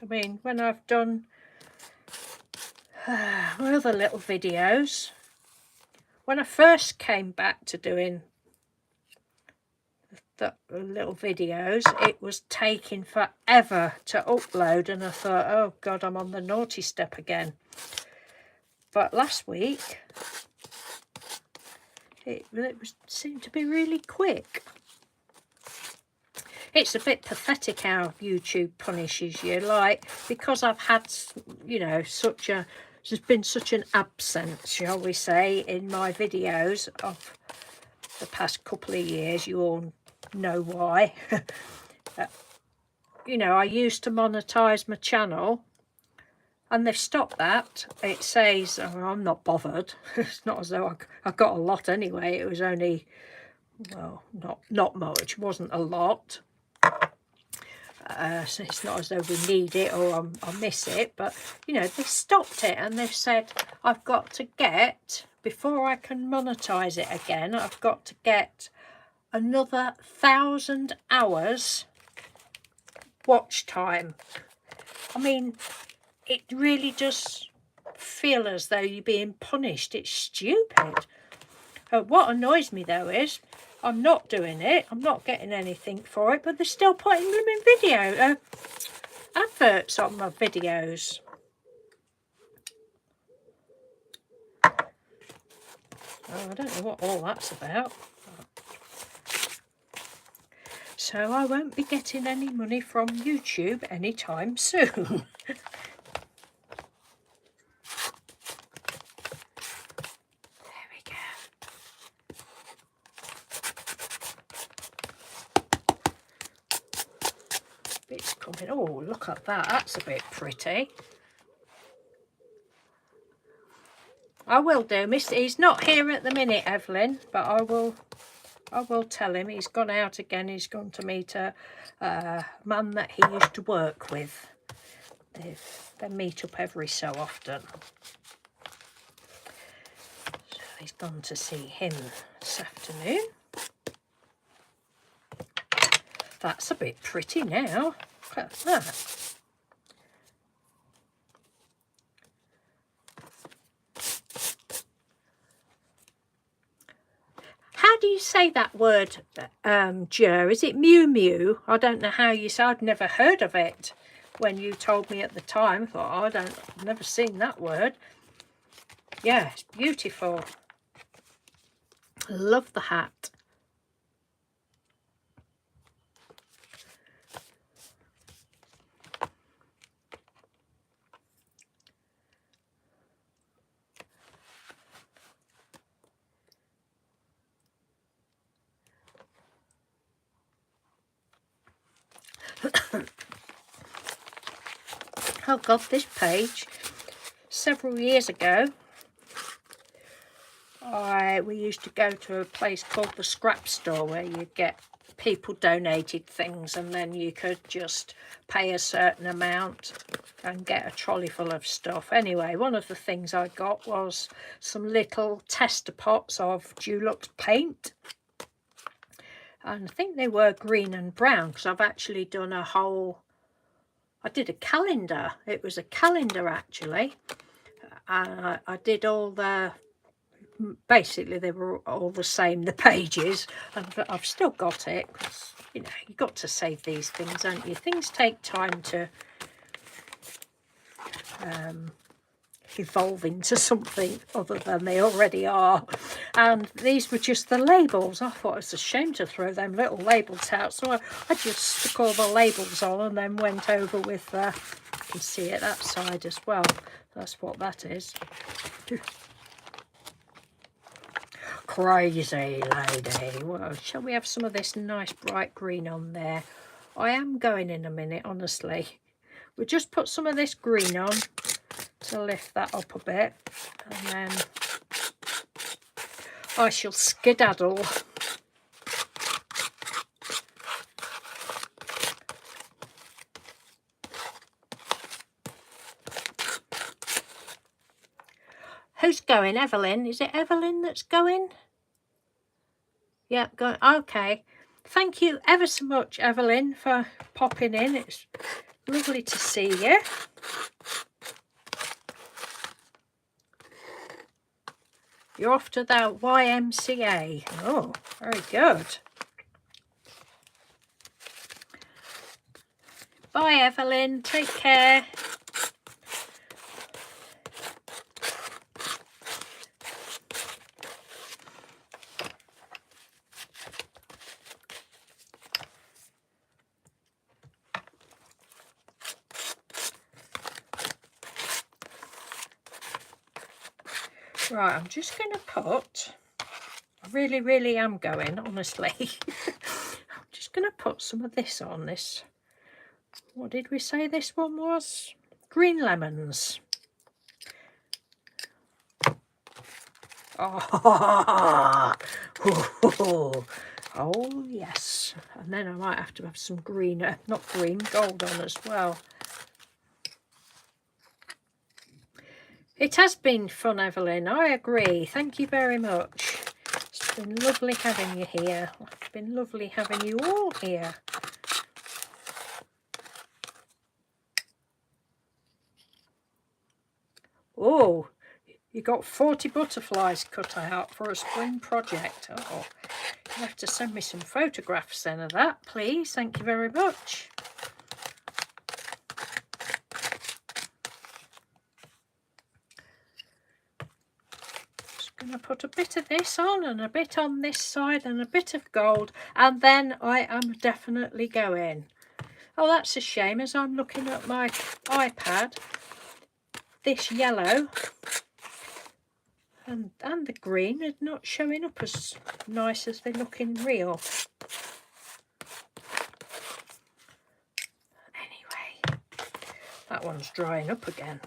I mean, when I've done my other little videos, when I first came back to doing the little videos, it was taking forever to upload, and I thought, oh God, I'm on the naughty step again. But last week, it seemed to be really quick. It's a bit pathetic how YouTube punishes you, like, because I've had, you know, there's been such an absence, shall we say, in my videos of the past couple of years. You all know why. You know, I used to monetize my channel, and they've stopped that. It says, oh, I'm not bothered. It's not as though I got a lot anyway. It was only well, not much, wasn't a lot. So it's not as though we need it or I miss it, but you know, they stopped it and they've said I've got to get, before I can monetize it again, I've got to get another 1,000 hours watch time. I mean, it really does feel as though you're being punished. It's stupid. What annoys me though is I'm not doing it, I'm not getting anything for it, but they're still putting them in video adverts on my videos. Oh, I don't know what all that's about. So I won't be getting any money from YouTube anytime soon. Bits coming. Oh, look at that. That's a bit pretty. I will do. He's not here at the minute, Evelyn, but I will tell him. He's gone out again. He's gone to meet a man that he used to work with. They meet up every so often. So he's gone to see him this afternoon. That's a bit pretty now. Look at that. How do you say that word, Jer? Is it Mew Mew? I don't know how you say. I'd never heard of it when you told me at the time. I thought, I've never seen that word. Yeah, it's beautiful. I love the hat. Oh God, this page. Several years ago, we used to go to a place called the Scrap Store where you get people donated things and then you could just pay a certain amount and get a trolley full of stuff. Anyway, one of the things I got was some little tester pots of Dulux paint. And I think they were green and brown because I've actually done a whole... I did a calendar. It was a calendar actually. And I did all the... Basically, they were all the same, the pages. And I've still got it because, you know, you've got to save these things, don't you? Things take time to evolve into something other than they already are. And these were just the labels. I thought it was a shame to throw them little labels out, so I just stuck all the labels on and then went over with you can see it that side as well. That's what that is. Crazy lady. Well, shall we have some of this nice bright green on there? I am going in a minute, honestly. We'll just put some of this green on to lift that up a bit, and then I shall skedaddle. Who's going? Evelyn? Is it Evelyn that's going? Yeah, going. Okay. Thank you ever so much, Evelyn, for popping in. It's lovely to see you. You're off to the YMCA. Oh, very good. Bye, Evelyn. Take care. Right, I'm just going to put, I really am going, honestly. I'm just going to put some of this on this. What did we say this one was? Green lemons. Oh, oh yes. And then I might have to have some green, not green, gold on as well. It has been fun, Evelyn. I agree. Thank you very much. It's been lovely having you here. It's been lovely having you all here. Oh, you got 40 butterflies cut out for a spring project. Oh, you have to send me some photographs then of that, please. Thank you very much. Just going to put a bit of this on and a bit on this side and a bit of gold, and then I am definitely going. Oh, that's a shame. As I'm looking at my iPad, this yellow and the green are not showing up as nice as they look in real. Anyway, that one's drying up again.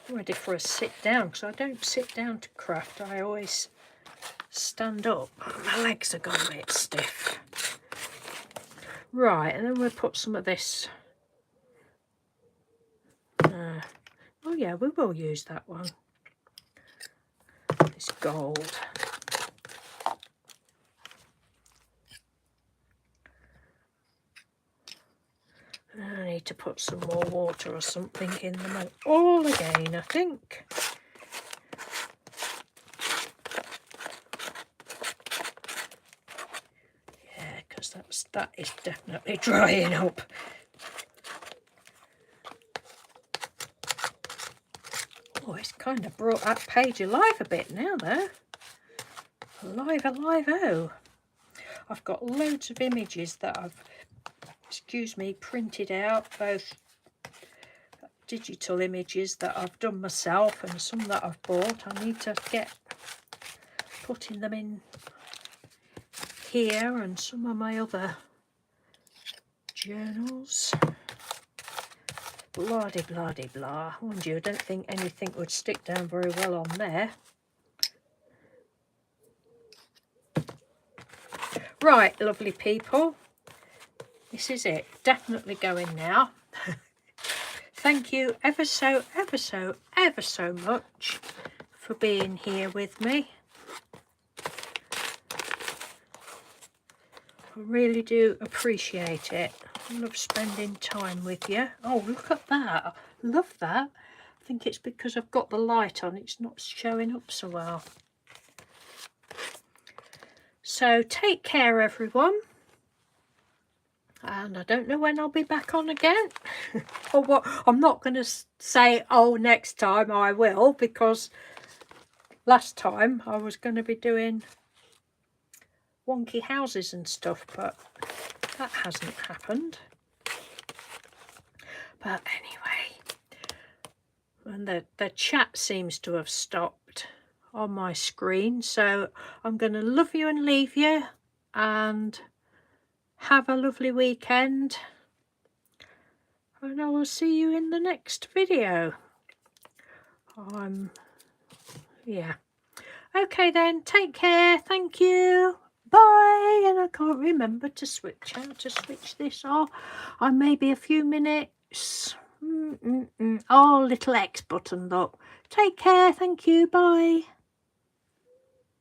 I'm ready for a sit down, because I don't sit down to craft. I always stand up. My legs have got a bit stiff. Right, and then we'll put some of this. Oh yeah, we will use that one. This gold. I need to put some more water or something in them all again, I think. Yeah, because that is definitely drying up. Oh, it's kind of brought that page alive a bit now, though. Alive, alive, oh. I've got loads of images that I've, excuse me, printed out, both digital images that I've done myself and some that I've bought. I need to get putting them in here and some of my other journals. Blah de blah de blah. Mind you, I don't think anything would stick down very well on there. Right, lovely people. This is it. Definitely going now. Thank you ever so much for being here with me. I really do appreciate it. I love spending time with you. Oh, look at that. I love that. I think it's because I've got the light on. It's not showing up so well. So take care, everyone. And I don't know when I'll be back on again. Or what? I'm not going to say, oh, next time I will, because last time I was going to be doing wonky houses and stuff, but that hasn't happened. But anyway, and the chat seems to have stopped on my screen, so I'm going to love you and leave you, and have a lovely weekend, and I will see you in the next video. Yeah. Okay then, take care, thank you, bye. And I can't remember to switch how to switch this off. I may be a few minutes. Oh, little X button, look. Take care, thank you, bye.